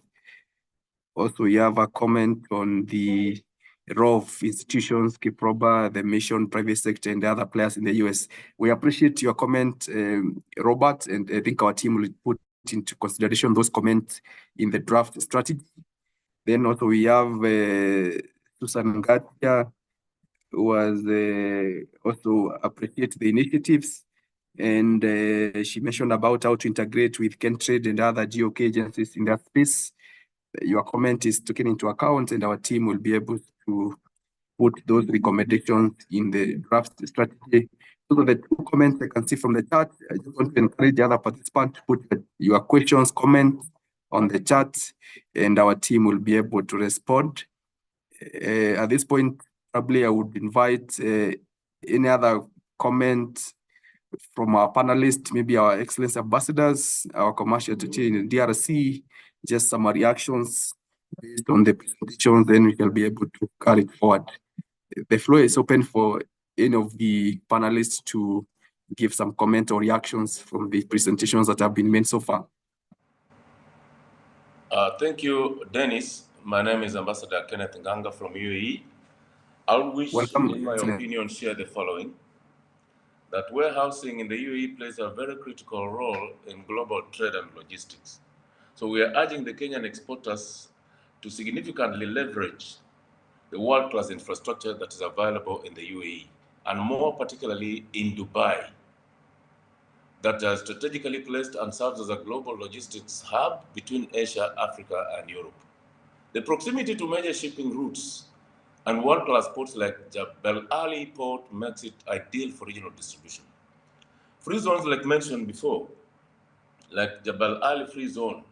Also, we have a comment on the role of institutions, Kiproba, the mission, private sector, and the other players in the US. We appreciate your comment, Robert, and I think our team will put into consideration those comments in the draft strategy. Then also we have Susan Ngatia, who was also appreciate the initiatives. And she mentioned about how to integrate with Kentrade and other GOK agencies in that space. Your comment is taken into account, and our team will be able to put those recommendations in the draft strategy. Those are the two comments I can see from the chat. I just want to encourage the other participants to put your questions, comments on the chat, and our team will be able to respond. At this point, probably I would invite any other comment from our panelists, maybe our Excellence Ambassadors, our commercial team in DRC, just some reactions based on the presentations, then we shall be able to carry it forward. The floor is open for any of the panelists to give some comment or reactions from the presentations that have been made so far. Thank you, Dennis. My name is Ambassador Kenneth Nganga from UAE. I wish, in my opinion, share the following. That warehousing in the UAE plays a very critical role in global trade and logistics. So we are urging the Kenyan exporters to significantly leverage the world-class infrastructure that is available in the UAE, and more particularly in Dubai, that are strategically placed and serves as a global logistics hub between Asia, Africa, and Europe. The proximity to major shipping routes and world-class ports like Jebel Ali port makes it ideal for regional distribution. Free zones, like mentioned before, like Jebel Ali Free Zone,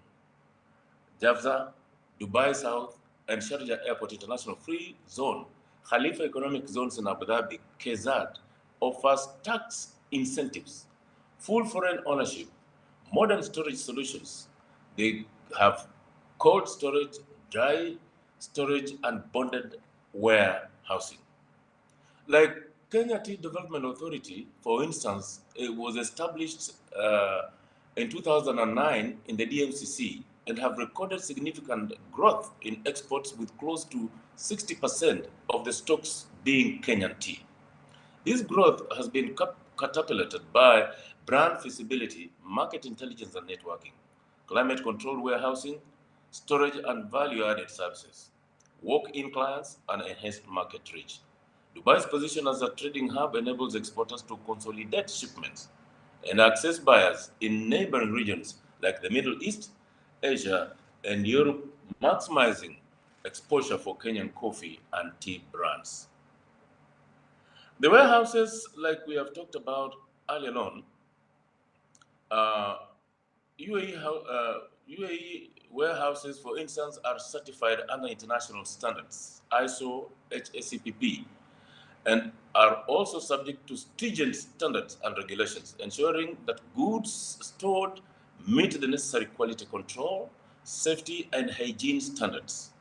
Jafza, Dubai South, and Sharjah Airport International Free Zone, Khalifa Economic Zones in Abu Dhabi, KZAD, offers tax incentives, full foreign ownership, modern storage solutions. They have cold storage, dry storage, and bonded warehousing. Like Kenya Tea Development Authority, for instance, it was established in 2009 in the DMCC and have recorded significant growth in exports with close to 60% of the stocks being Kenyan tea. This growth has been catapulted by brand feasibility, market intelligence and networking, climate control warehousing, storage and value-added services, walk-in clients, and enhanced market reach. Dubai's position as a trading hub enables exporters to consolidate shipments and access buyers in neighboring regions like the Middle East, Asia, and Europe, maximizing exposure for Kenyan coffee and tea brands. The warehouses, like we have talked about earlier on, UAE warehouses, for instance, are certified under international standards, ISO, HACCP, and are also subject to stringent standards and regulations, ensuring that goods stored meet the necessary quality control, safety, and hygiene standards.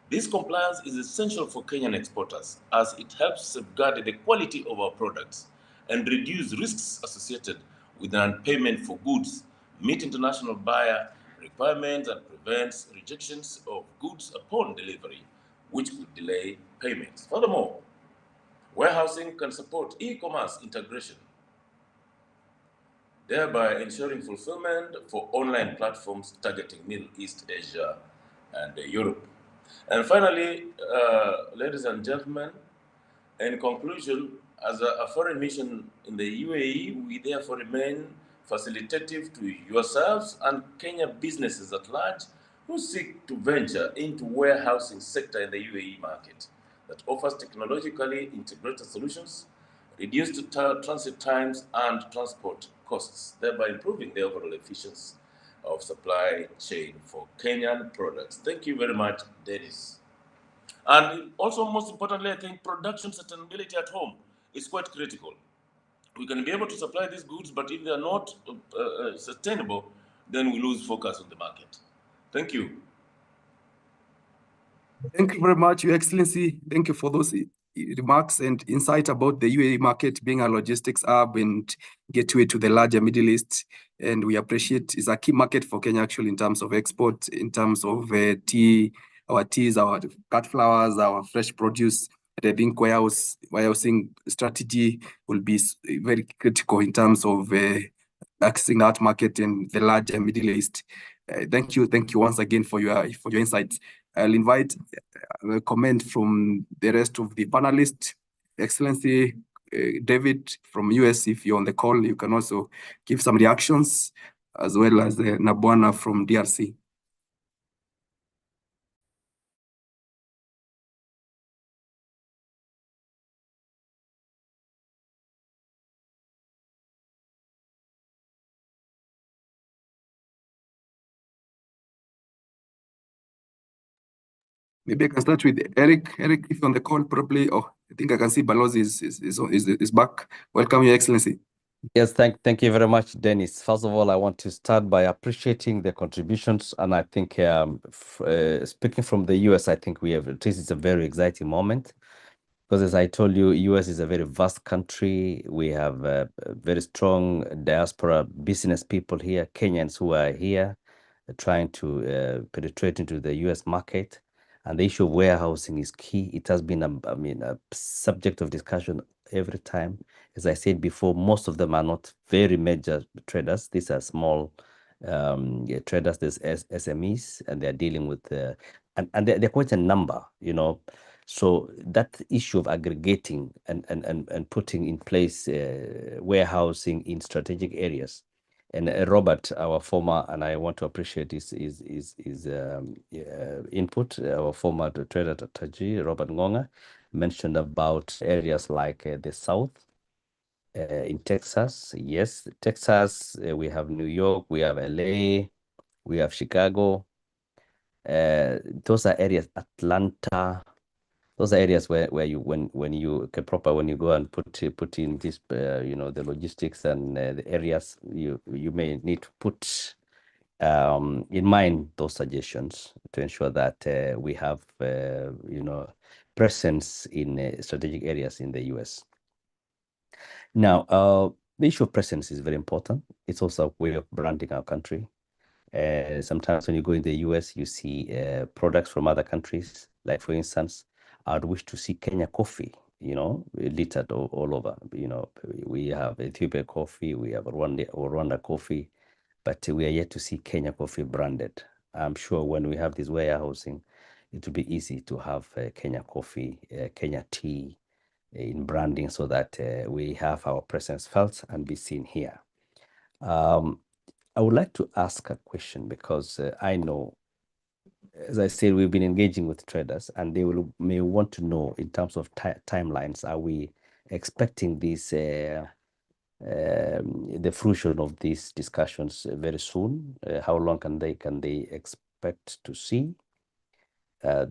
This compliance is essential for Kenyan exporters as it helps safeguard the quality of our products and reduce risks associated with non-payment for goods, meet international buyer requirements, and prevents rejections of goods upon delivery, which could delay payments. Furthermore, warehousing can support e-commerce integration, thereby ensuring fulfillment for online platforms targeting Middle East, Asia, and Europe. And finally, ladies and gentlemen, in conclusion, as a foreign mission in the UAE, we therefore remain facilitative to yourselves and Kenya businesses at large who seek to venture into warehousing sector in the UAE market that offers technologically integrated solutions, reduced transit times and transport costs, thereby improving the overall efficiency of supply chain for Kenyan products. Thank you very much, Dennis. And also, most importantly, I think production sustainability at home is quite critical. We can be able to supply these goods, but if they are not sustainable, then we lose focus on the market. Thank you. Thank you very much, Your Excellency. Thank you for those remarks and insight about the UAE market being a logistics hub and gateway to the larger Middle East. And we appreciate it's a key market for Kenya actually in terms of export, in terms of tea, our teas, our cut flowers, our fresh produce. And I think warehousing strategy will be very critical in terms of accessing that market in the larger Middle East. Thank you once again for your insights. I'll invite a comment from the rest of the panelists. Excellency David from US, if you're on the call, you can also give some reactions, as well as Nabwana from DRC. Maybe I can start with Eric. Eric, if you're on the call, probably. Oh, I think I can see Balozi is back. Welcome, Your Excellency. Yes, thank you very much, Dennis. First of all, I want to start by appreciating the contributions, and I think speaking from the US, I think this is a very exciting moment because, as I told you, US is a very vast country. We have a very strong diaspora business people here, Kenyans who are here trying to penetrate into the US market. And the issue of warehousing is key. It has been a subject of discussion every time. As I said before, most of them are not very major traders. These are small traders, there's SMEs, and they're dealing with, and they're quite a number, you know. So that issue of aggregating and putting in place warehousing in strategic areas. And Robert, our former, and I want to appreciate his input, our former trader at Taji, Robert Ngonga, mentioned about areas like the South, in Texas. Yes, Texas, we have New York, we have LA, we have Chicago. Those are areas, Atlanta. Those are areas where you when you go and put in this the logistics and the areas you may need to put in mind those suggestions to ensure that we have presence in strategic areas in the US. Now, the issue of presence is very important. It's also a way of branding our country. Sometimes when you go in the US, you see products from other countries. Like, for instance, I'd wish to see Kenya coffee, littered all over. We have Ethiopia coffee, we have Rwanda coffee, but we are yet to see Kenya coffee branded. I'm sure when we have this warehousing, it will be easy to have Kenya coffee, Kenya tea in branding so that we have our presence felt and be seen here. I would like to ask a question because I know, as I said, we've been engaging with traders and they may want to know in terms of timelines. Are we expecting this, the fruition of these discussions very soon? How long can they expect to see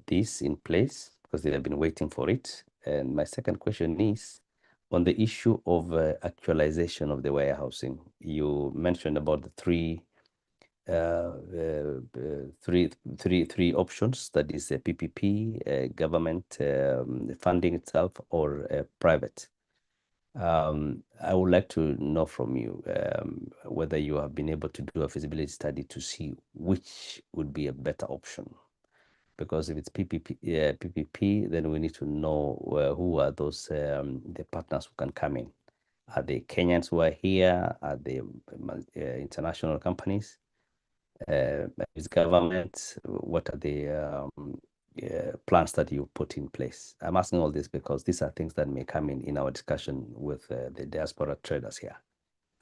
this in place? Because they have been waiting for it. And my second question is on the issue of actualization of the warehousing. You mentioned about the three three options. That is a PPP, government funding itself, or private. I would like to know from you whether you have been able to do a feasibility study to see which would be a better option. Because if it's PPP, then we need to know who are those the partners who can come in. Are they Kenyans who are here? Are they international companies? Is government? What are the plans that you put in place? I'm asking all this because these are things that may come in our discussion with the diaspora traders here.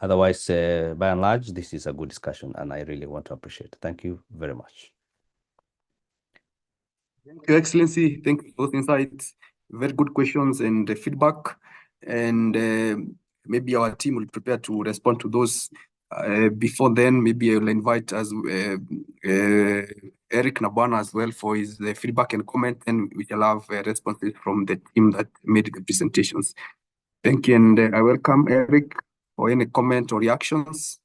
Otherwise, by and large, this is a good discussion, and I really want to appreciate it. Thank you very much. Thank you, Excellency. Thank you for those insights. Very good questions and feedback. And maybe our team will prepare to respond to those. Before then, maybe I will invite Eric Nabana as well for his feedback and comment, and we shall have responses from the team that made the presentations. Thank you, and I welcome Eric for any comment or reactions.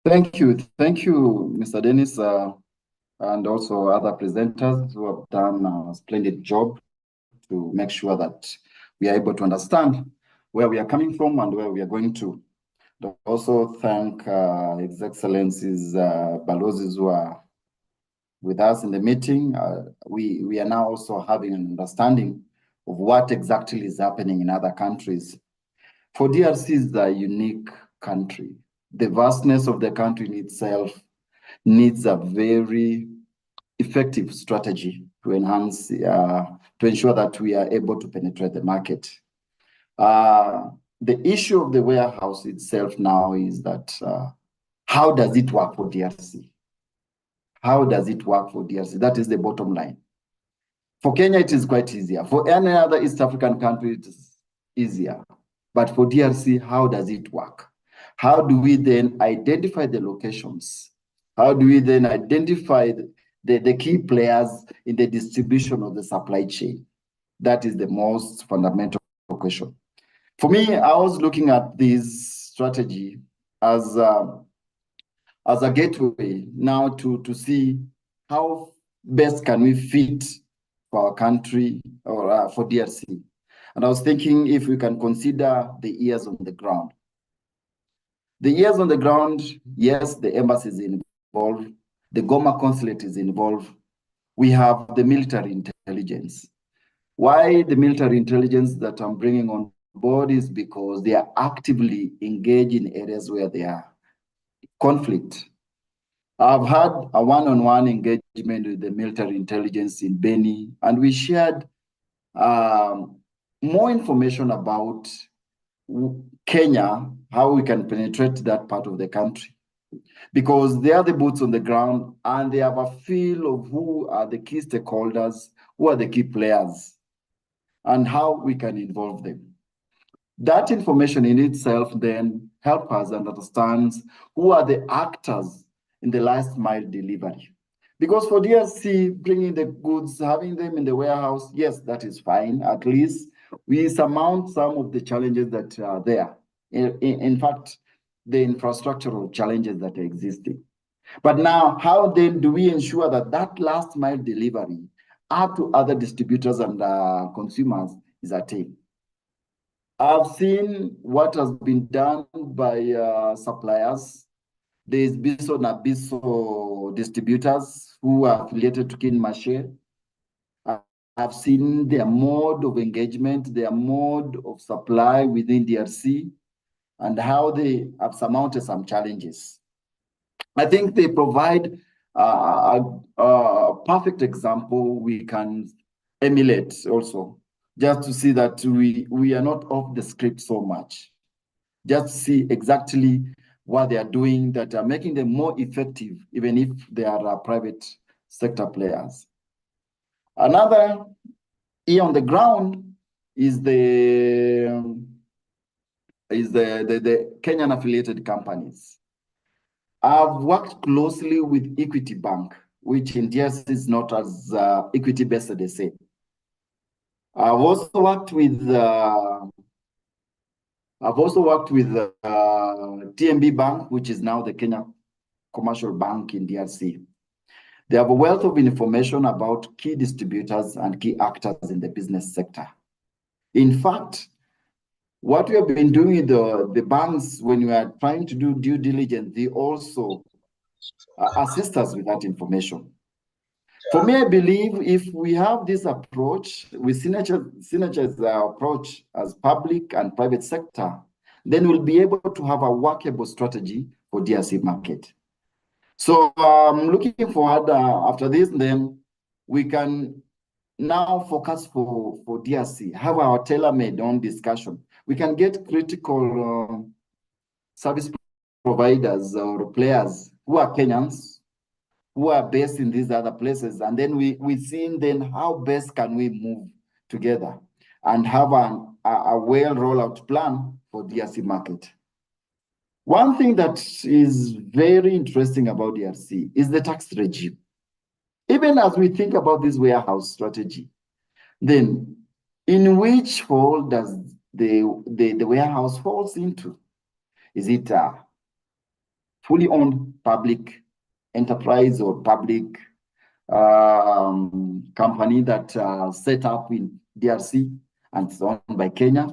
Thank you, Mr. Dennis, and also other presenters who have done a splendid job to make sure that we are able to understand where we are coming from and where we are going to. Also thank His Excellencies Balozis who are with us in the meeting. We are now also having an understanding of what exactly is happening in other countries. For DRC is a unique country. The vastness of the country in itself needs a very effective strategy to enhance, to ensure that we are able to penetrate the market. The issue of the warehouse itself now is that how does it work for DRC? How does it work for DRC? That is the bottom line. For Kenya, it is quite easier. For any other East African country, it is easier. But for DRC, how does it work? How do we then identify the locations? How do we then identify the key players in the distribution of the supply chain? That is the most fundamental question. For me, I was looking at this strategy as a gateway now to see how best can we fit for our country or for DRC. And I was thinking if we can consider the ears on the ground. The ears on the ground, yes, the embassy is involved. The Goma consulate is involved. We have the military intelligence. Why the military intelligence that I'm bringing on board is because they are actively engaged in areas where there are conflict. I've had a one-on-one engagement with the military intelligence in Beni, and we shared more information about Kenya, how we can penetrate that part of the country. Because they are the boots on the ground, and they have a feel of who are the key stakeholders, who are the key players, and how we can involve them. That information in itself then helps us understand who are the actors in the last mile delivery. Because for DRC, bringing the goods, having them in the warehouse, yes, that is fine. At least we surmount some of the challenges that are there. In fact, the infrastructural challenges that are existing. But now, how then do we ensure that that last mile delivery up to other distributors and consumers is attained? I've seen what has been done by suppliers. There's Biso Nabiso distributors who are affiliated to Kinmashe. I've seen their mode of engagement, their mode of supply within DRC, and how they have surmounted some challenges. I think they provide a perfect example we can emulate also, just to see that we are not off the script so much. Just to see exactly what they are doing that are making them more effective, even if they are private sector players. Another ear on the ground is the Kenyan affiliated companies. I've worked closely with Equity Bank, which in DRC is not as equity-based as they say. I've also worked with TMB Bank, which is now the Kenya commercial bank in DRC. They have a wealth of information about key distributors and key actors in the business sector. In fact, what we have been doing in the banks when we are trying to do due diligence, they also assist us with that information. For me, I believe if we have this approach, we synergize our approach as public and private sector, then we'll be able to have a workable strategy for DRC market. So I'm looking forward after this, then we can now focus for DRC, have our tailor-made own discussion. We can get critical service providers or players who are Kenyans, who are based in these other places, and then we see then how best can we move together and have a well roll-out plan for DRC market. One thing that is very interesting about DRC is the tax regime. Even as we think about this warehouse strategy, then in which fold does the warehouse falls into? Is it a fully owned public enterprise or public company that set up in DRC and it's owned by Kenya?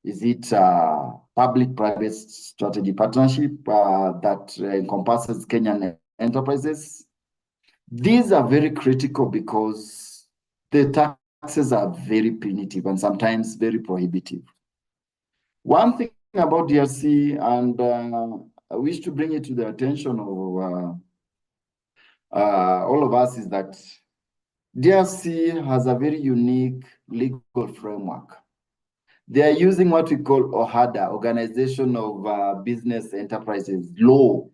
Is it a public-private strategy partnership that encompasses Kenyan enterprises? These are very critical because the taxes are very punitive and sometimes very prohibitive. One thing about DRC, and I wish to bring it to the attention of all of us, is that DRC has a very unique legal framework. They are using what we call OHADA, Organization of Business Enterprises law,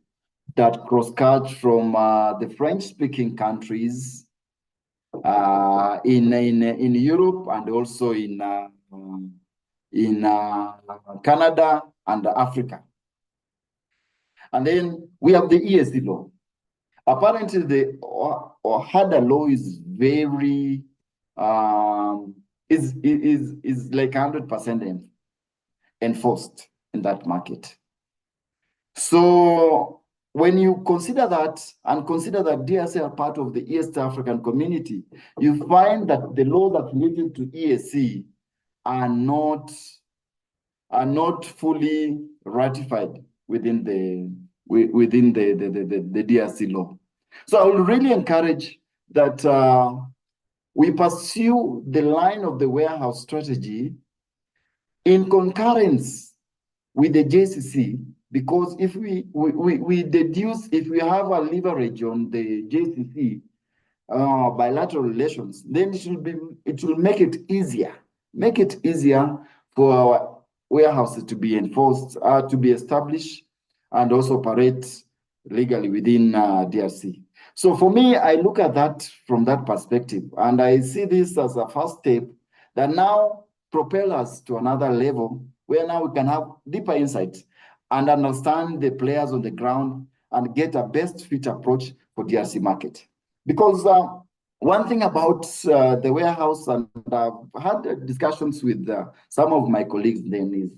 that cross-cut from the French-speaking countries in Europe and also in Canada and Africa. And then we have the ESD law. Apparently, the OHADA law is very is like 100% enforced in that market. So when you consider that and consider that DRC are part of the East African community, you find that the laws that related to EAC are not fully ratified within the DRC law. So I will really encourage that we pursue the line of the warehouse strategy in concurrence with the JCC, because if we deduce, if we have a leverage on the JCC bilateral relations, then it will make it easier for our warehouses to be enforced, to be established, and also operate legally within DRC. So for me, I look at that from that perspective, and I see this as a first step that now propel us to another level where now we can have deeper insights and understand the players on the ground and get a best fit approach for DRC market. Because one thing about the warehouse, and I've had discussions with some of my colleagues then, is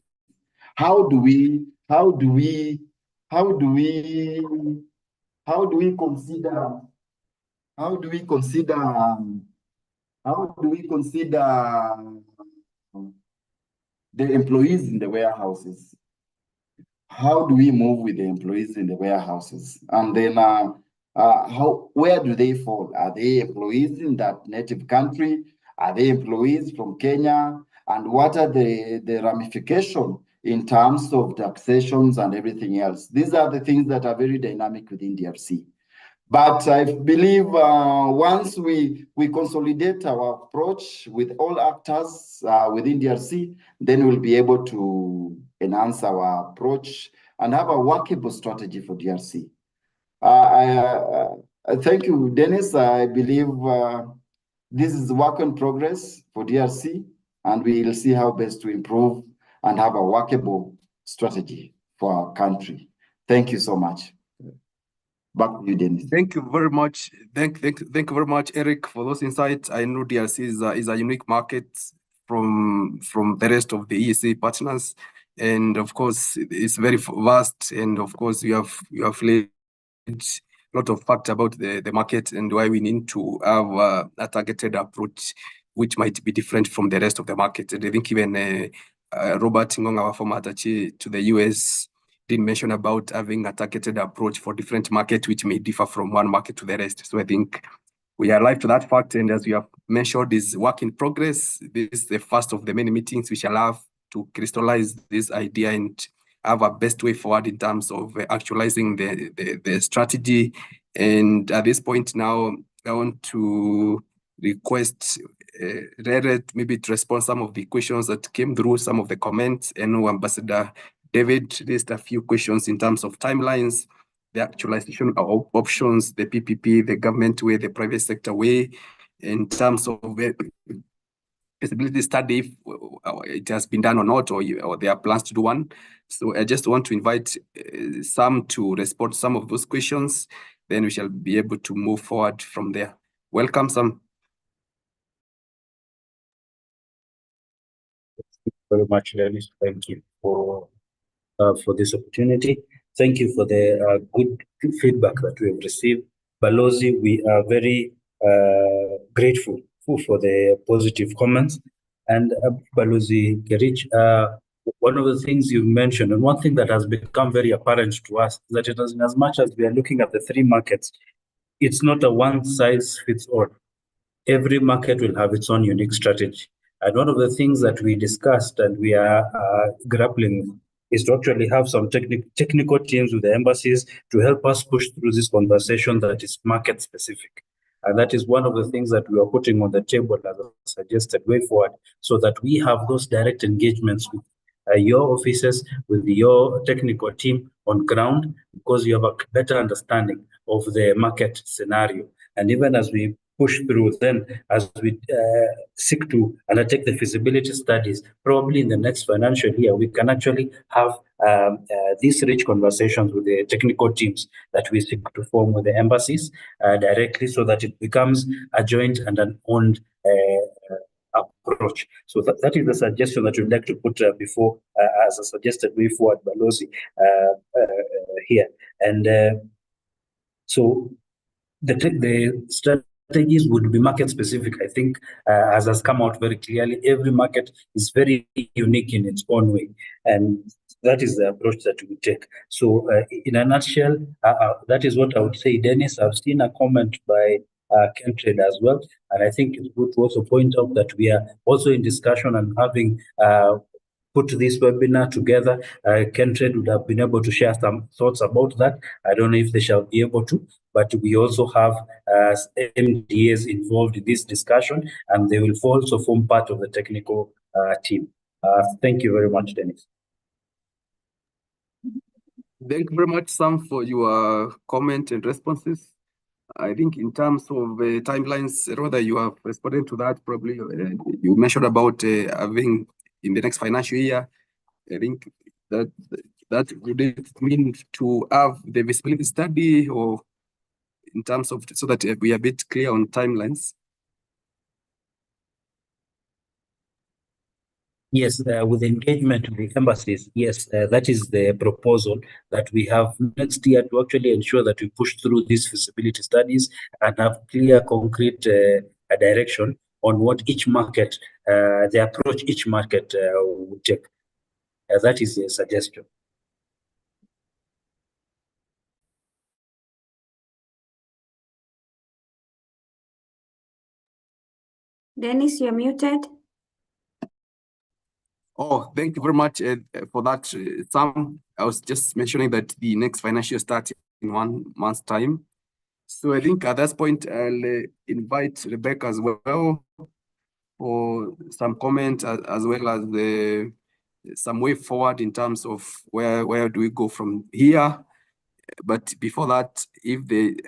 how do we consider the employees in the warehouses? How do we move with the employees in the warehouses? And then where do they fall? Are they employees in that native country? Are they employees from Kenya? And what are the ramifications in terms of taxations and everything else? These are the things that are very dynamic within DRC. But I believe once we consolidate our approach with all actors within DRC, then we'll be able to enhance our approach and have a workable strategy for DRC. Thank you, Dennis. I believe this is work in progress for DRC, and we'll see how best to improve and have a workable strategy for our country. Thank you so much. Back to you, Dennis. Thank you very much. Thank you very much, Eric, for those insights. I know DRC is a unique market from the rest of the EAC partners, and of course it's very vast. And of course you have laid a lot of facts about the market and why we need to have a targeted approach, which might be different from the rest of the market. And I think even Robert Ngong, our former attaché to the US, did mention about having a targeted approach for different markets, which may differ from one market to the rest. So I think we are alive to that fact. And as we have mentioned, is work in progress. This is the first of the many meetings we shall have to crystallize this idea and have a best way forward in terms of actualizing the strategy. And at this point now, I want to request Reret maybe to respond some of the questions that came through, some of the comments. And Ambassador David raised a few questions in terms of timelines, the actualization of options, the PPP, the government way, the private sector way, in terms of feasibility study, if it has been done or not, or there are plans to do one. So I just want to invite Sam to respond to some of those questions. Then we shall be able to move forward from there. Welcome, Sam. Thank you very much, Dennis. Thank you for this opportunity. Thank you for the good feedback that we have received. Balozi, we are very grateful for the positive comments. And Balozi Gerich, one of the things you mentioned, and one thing that has become very apparent to us, is that it is, in as much as we are looking at the three markets, it's not a one-size-fits-all. Every market will have its own unique strategy. And one of the things that we discussed and we are grappling with is to actually have some technical teams with the embassies to help us push through this conversation that is market specific. And that is one of the things that we are putting on the table as a suggested way forward, so that we have those direct engagements with your offices, with your technical team on ground, because you have a better understanding of the market scenario. And even as we push through, then as we seek to undertake the feasibility studies, probably in the next financial year, we can actually have these rich conversations with the technical teams that we seek to form with the embassies directly, so that it becomes a joint and an owned approach. So that is the suggestion that we'd like to put before as a suggested way forward, Balozi, here. And so the strategies would be market specific. I think, as has come out very clearly, every market is very unique in its own way. And that is the approach that we take. So in a nutshell, that is what I would say. Dennis, I've seen a comment by Kentrade as well. And I think it's good to also point out that we are also in discussion and having put this webinar together. Kentrade would have been able to share some thoughts about that. I don't know if they shall be able to, but we also have MDAs involved in this discussion, and they will also form part of the technical team. Thank you very much, Dennis. Thank you very much, Sam, for your comment and responses. I think in terms of timelines, Rhoda, you have responded to that probably. You mentioned about having in the next financial year. I think that would it mean to have the visibility study, or in terms of, so that we are a bit clear on timelines? Yes, with engagement with the embassies, yes, that is the proposal that we have next year, to actually ensure that we push through these feasibility studies and have clear, concrete direction on what each market, the approach each market would take. That is a suggestion. Dennis, you're muted. Oh, thank you very much for that, Sam. I was just mentioning that the next financial starts in 1 month's time. So I think at this point, I'll invite Rebecca as well for some comment, as well as some way forward in terms of where do we go from here. But before that,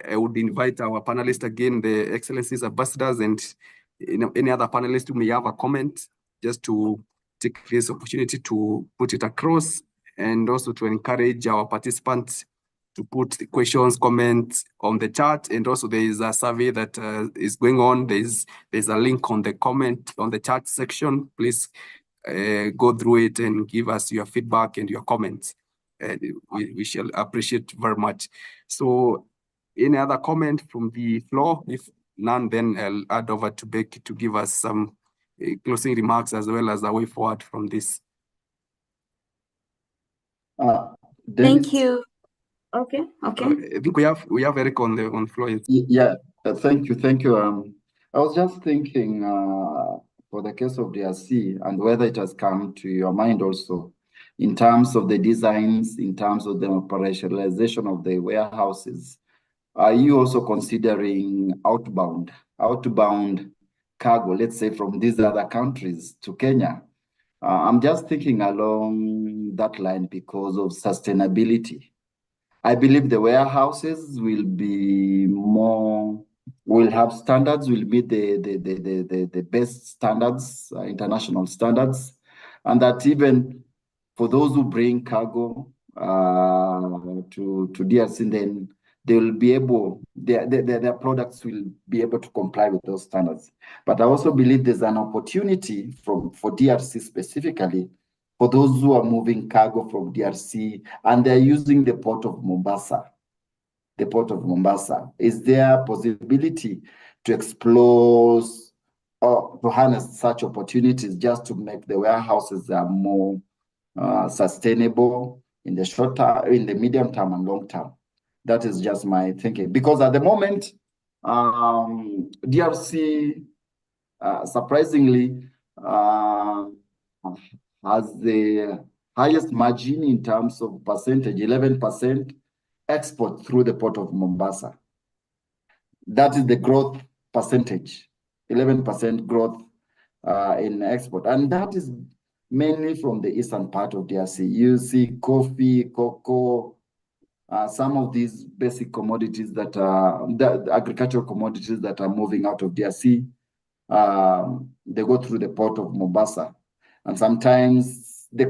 I would invite our panelists again, the Excellencies Ambassadors, and any other panelists who may have a comment, just to take this opportunity to put it across, and also to encourage our participants to put the questions, comments on the chat. And also there is a survey that is going on. There's a link on the chat section. Please go through it and give us your feedback and your comments. We shall appreciate very much. So Any other comment from the floor? If none, then I'll add over to Becky to give us some closing remarks as well as a way forward from this. Thank you. Okay. I think we have Eric on the floor. Yeah, thank you. I was just thinking for the case of DRC and whether it has come to your mind also in terms of the designs, in terms of the operationalization of the warehouses. Are you also considering outbound cargo, let's say from these other countries to Kenya? I'm just thinking along that line because of sustainability. I believe the warehouses will have standards, will meet the best standards, international standards, and that even for those who bring cargo to DRC, then they will be able, their products will be able to comply with those standards. But I also believe there's an opportunity for DRC specifically for those who are moving cargo from DRC and they're using the port of Mombasa. Is there a possibility to explore or to harness such opportunities just to make the warehouses more sustainable in the short term, in the medium term and long term? That is just my thinking. Because at the moment, DRC, surprisingly, has the highest margin in terms of percentage, 11% export through the port of Mombasa. That is the growth percentage, 11% growth in export. And that is mainly from the eastern part of DRC. You see coffee, cocoa, some of these basic commodities that are, the agricultural commodities that are moving out of DRC, they go through the port of Mombasa. And sometimes the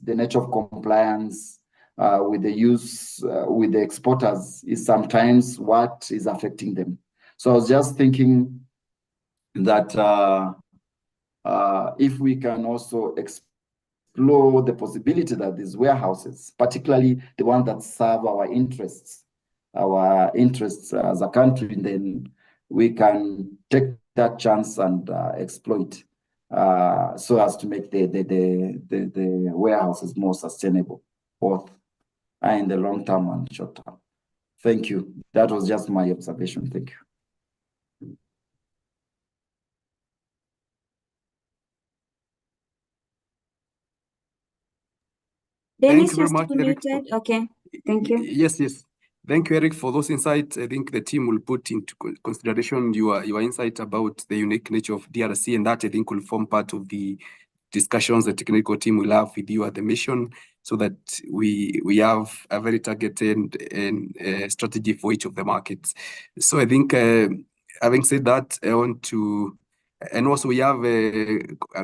nature of compliance with the use, with the exporters is sometimes what is affecting them. So I was just thinking that if we can also explore the possibility that these warehouses, particularly the ones that serve our interests as a country, then we can take that chance and exploit so as to make the warehouses more sustainable, both in the long term and short term. Thank you. That was just my observation. Thank you. Dennis, you're still muted. Okay, thank you. Yes. Thank you, Eric, for those insights. I think the team will put into consideration your insight about the unique nature of DRC, and that I think will form part of the discussions the technical team will have with you at the mission, so that we have a very targeted and strategy for each of the markets. So I think, having said that, I want to, and also we have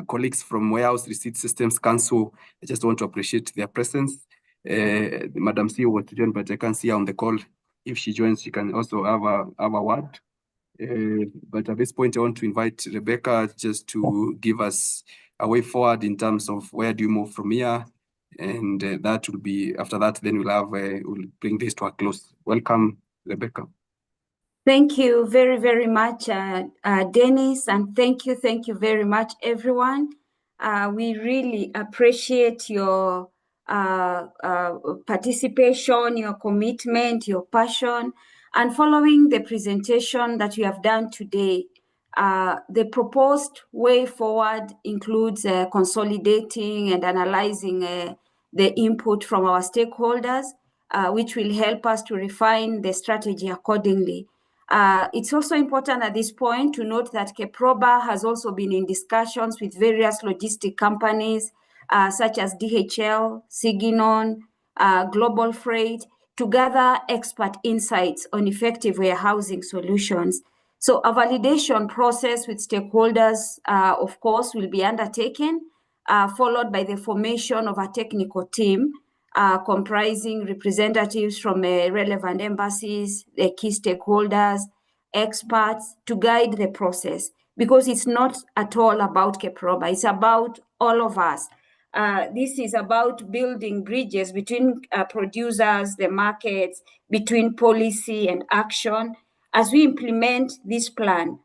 colleagues from Warehouse Receipt Systems Council. I just want to appreciate their presence. Madam CEO was to join, but I can't see her on the call. If she joins, she can also have a word. But at this point, I want to invite Rebecca just to give us a way forward in terms of where do you move from here, and that will be after that. Then we'll bring this to a close. Welcome, Rebecca. Thank you very, very much, Dennis, and thank you very much, everyone. We really appreciate your participation, your commitment, your passion, and following the presentation that you have done today. The proposed way forward includes consolidating and analyzing the input from our stakeholders, which will help us to refine the strategy accordingly. It's also important at this point to note that KEPROBA has also been in discussions with various logistic companies such as DHL, Siginon, Global Freight, to gather expert insights on effective warehousing solutions. So a validation process with stakeholders, of course, will be undertaken, followed by the formation of a technical team comprising representatives from relevant embassies, the key stakeholders, experts, to guide the process, because it's not at all about KEPROBA, it's about all of us. This is about building bridges between producers, the markets, between policy and action. As we implement this plan,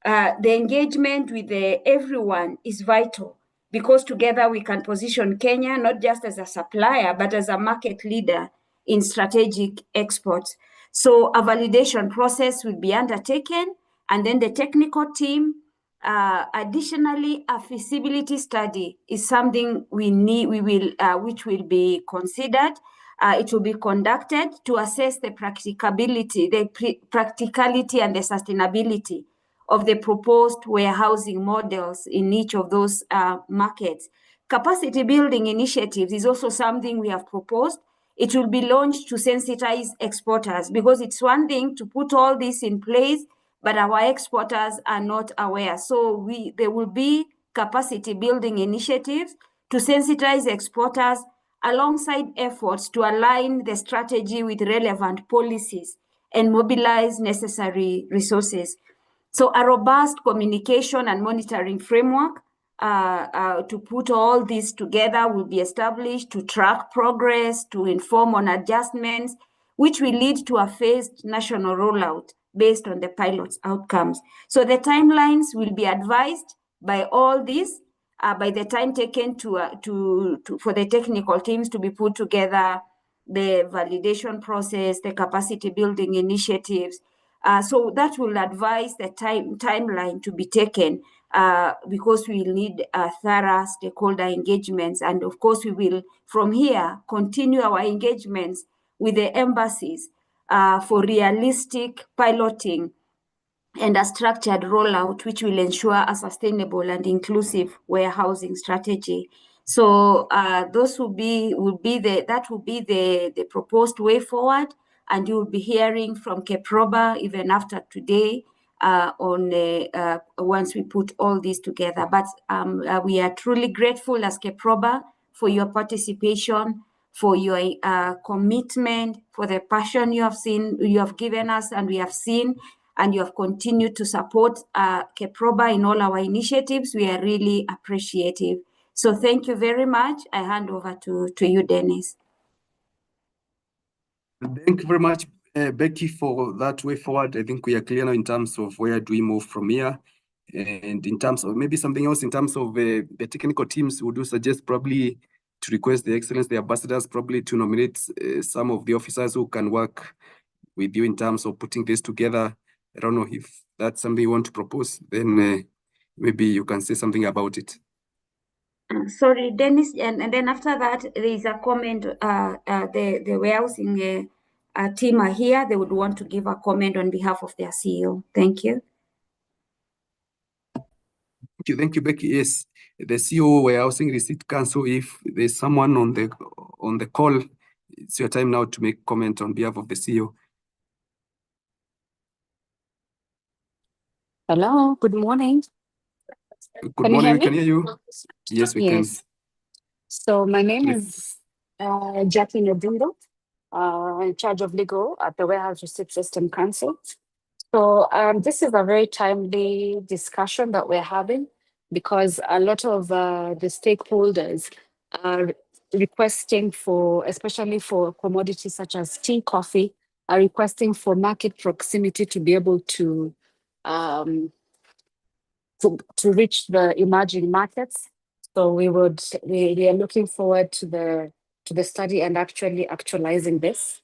the engagement with everyone is vital, because together we can position Kenya not just as a supplier, but as a market leader in strategic exports. So a validation process will be undertaken, and then the technical team. Additionally, a feasibility study is something which will be considered. It will be conducted to assess the practicality and the sustainability of the proposed warehousing models in each of those markets. Capacity building initiatives is also something we have proposed. It will be launched to sensitize exporters, because it's one thing to put all this in place, but our exporters are not aware. So there will be capacity building initiatives to sensitize exporters, alongside efforts to align the strategy with relevant policies and mobilize necessary resources. So a robust communication and monitoring framework to put all this together will be established to track progress, to inform on adjustments, which will lead to a phased national rollout based on the pilot's outcomes. So the timelines will be advised by all this by the time taken for the technical teams to be put together, the validation process, the capacity building initiatives. So that will advise the timeline to be taken, because we will need thorough stakeholder engagements. And of course, we will, from here, continue our engagements with the embassies for realistic piloting and a structured rollout, which will ensure a sustainable and inclusive warehousing strategy. So those will be the proposed way forward, and you will be hearing from Keproba even after today once we put all this together. But we are truly grateful as Keproba for your participation, for your commitment, for the passion you have given us, and we have seen, and you have continued to support Keproba in all our initiatives. We are really appreciative. So thank you very much. I hand over to you, Dennis. Thank you very much, Becky, for that way forward. I think we are clear now in terms of where do we move from here. And in terms of maybe something else, in terms of the technical teams, we do suggest probably to request the Excellence, the ambassadors, probably to nominate some of the officers who can work with you in terms of putting this together. I don't know if that's something you want to propose, then maybe you can say something about it. Sorry, Dennis, and then after that, there is a comment. The warehousing team are here. They would want to give a comment on behalf of their CEO. Thank you. Thank you, Becky. Yes, the CEO Warehousing Receipt Council, if there's someone on the call, it's your time now to make comment on behalf of the CEO. Hello, good morning. Good morning, we can hear you. Yes, we can. So my name is Jackie Nedindo, in charge of legal at the Warehouse Receipt System Council. So this is a very timely discussion that we're having, because a lot of the stakeholders are requesting for, especially for commodities such as tea, coffee, are requesting for market proximity to be able to reach the emerging markets. So we are looking forward to the study and actualizing this,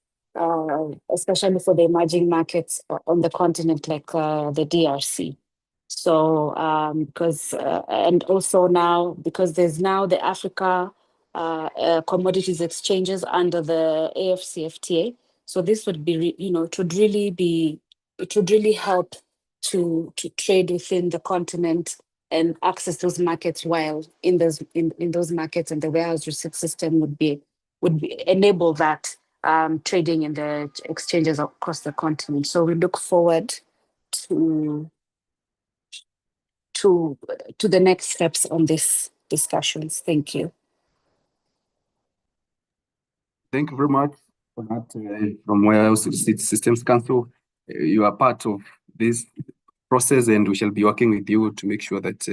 especially for the emerging markets on the continent, like the DRC. So and also now, because there's now the Africa commodities exchanges under the AFCFTA. So this would be, it would really help to trade within the continent and access those markets, while in those markets, and the warehouse receipt system would enable that trading in the exchanges across the continent. So we look forward to the next steps on this discussions. Thank you. Thank you very much for that. From Warehouse Receipt Systems Council, you are part of this process, and we shall be working with you to make sure that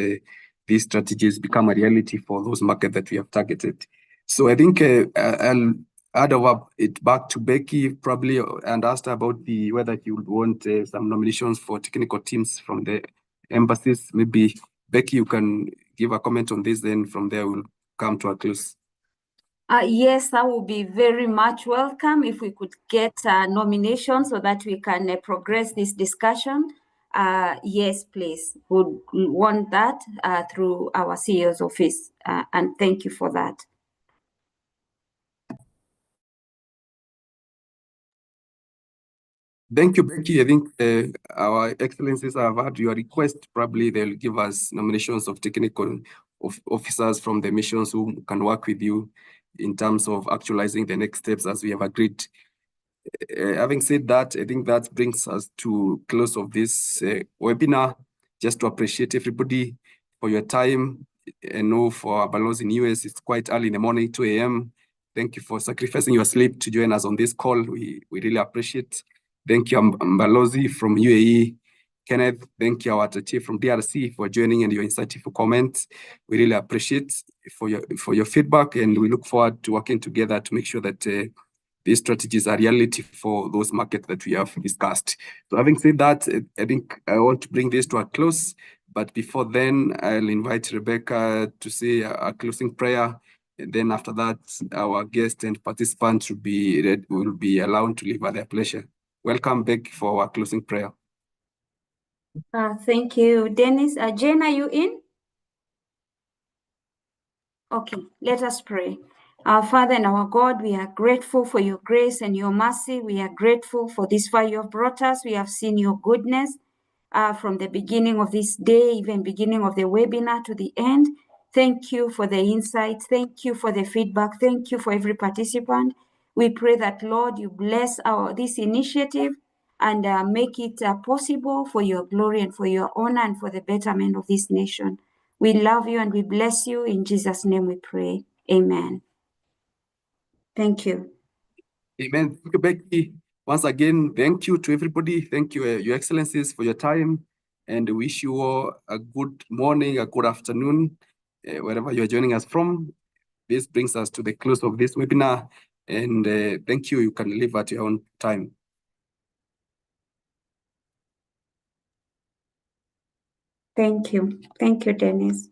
these strategies become a reality for those markets that we have targeted. So I think I'll add it back to Becky probably and ask her about whether you would want some nominations for technical teams from the embassies. Maybe Becky, you can give a comment on this, then from there we'll come to a close. Yes, that would be very much welcome if we could get nominations so that we can progress this discussion. Yes, please. Would want that through our CEO's office, and thank you for that. Thank you, Becky. I think our excellencies have had your request. Probably they'll give us nominations of technical officers from the missions who can work with you in terms of actualizing the next steps as we have agreed. Having said that, I think that brings us to close of this webinar. Just to appreciate everybody for your time. I know for Balozi in US, it's quite early in the morning, 2 a.m. Thank you for sacrificing your sleep to join us on this call. We really appreciate. Thank you, Balozi from UAE. Kenneth, thank you, our chief from DRC for joining and your insightful comments. We really appreciate for your feedback, and we look forward to working together to make sure that these strategies are reality for those markets that we have discussed. So having said that, I think I want to bring this to a close, but before then, I'll invite Rebecca to say a closing prayer. And then after that, our guests and participants will be allowed to leave at their pleasure. Welcome back for our closing prayer. Thank you, Dennis. Jane, are you in? Okay, let us pray. Our Father and our God, we are grateful for your grace and your mercy. We are grateful for this far you have brought us. We have seen your goodness from the beginning of this day, even beginning of the webinar to the end. Thank you for the insights. Thank you for the feedback. Thank you for every participant. We pray that, Lord, you bless this initiative and make it possible for your glory and for your honor and for the betterment of this nation. We love you and we bless you. In Jesus' name we pray. Amen. Thank you. Amen. Thank you, Becky. Once again, thank you to everybody. Thank you, Your Excellencies, for your time. And wish you all a good morning, a good afternoon, wherever you're joining us from. This brings us to the close of this webinar. And thank you. You can leave at your own time. Thank you. Thank you, Dennis.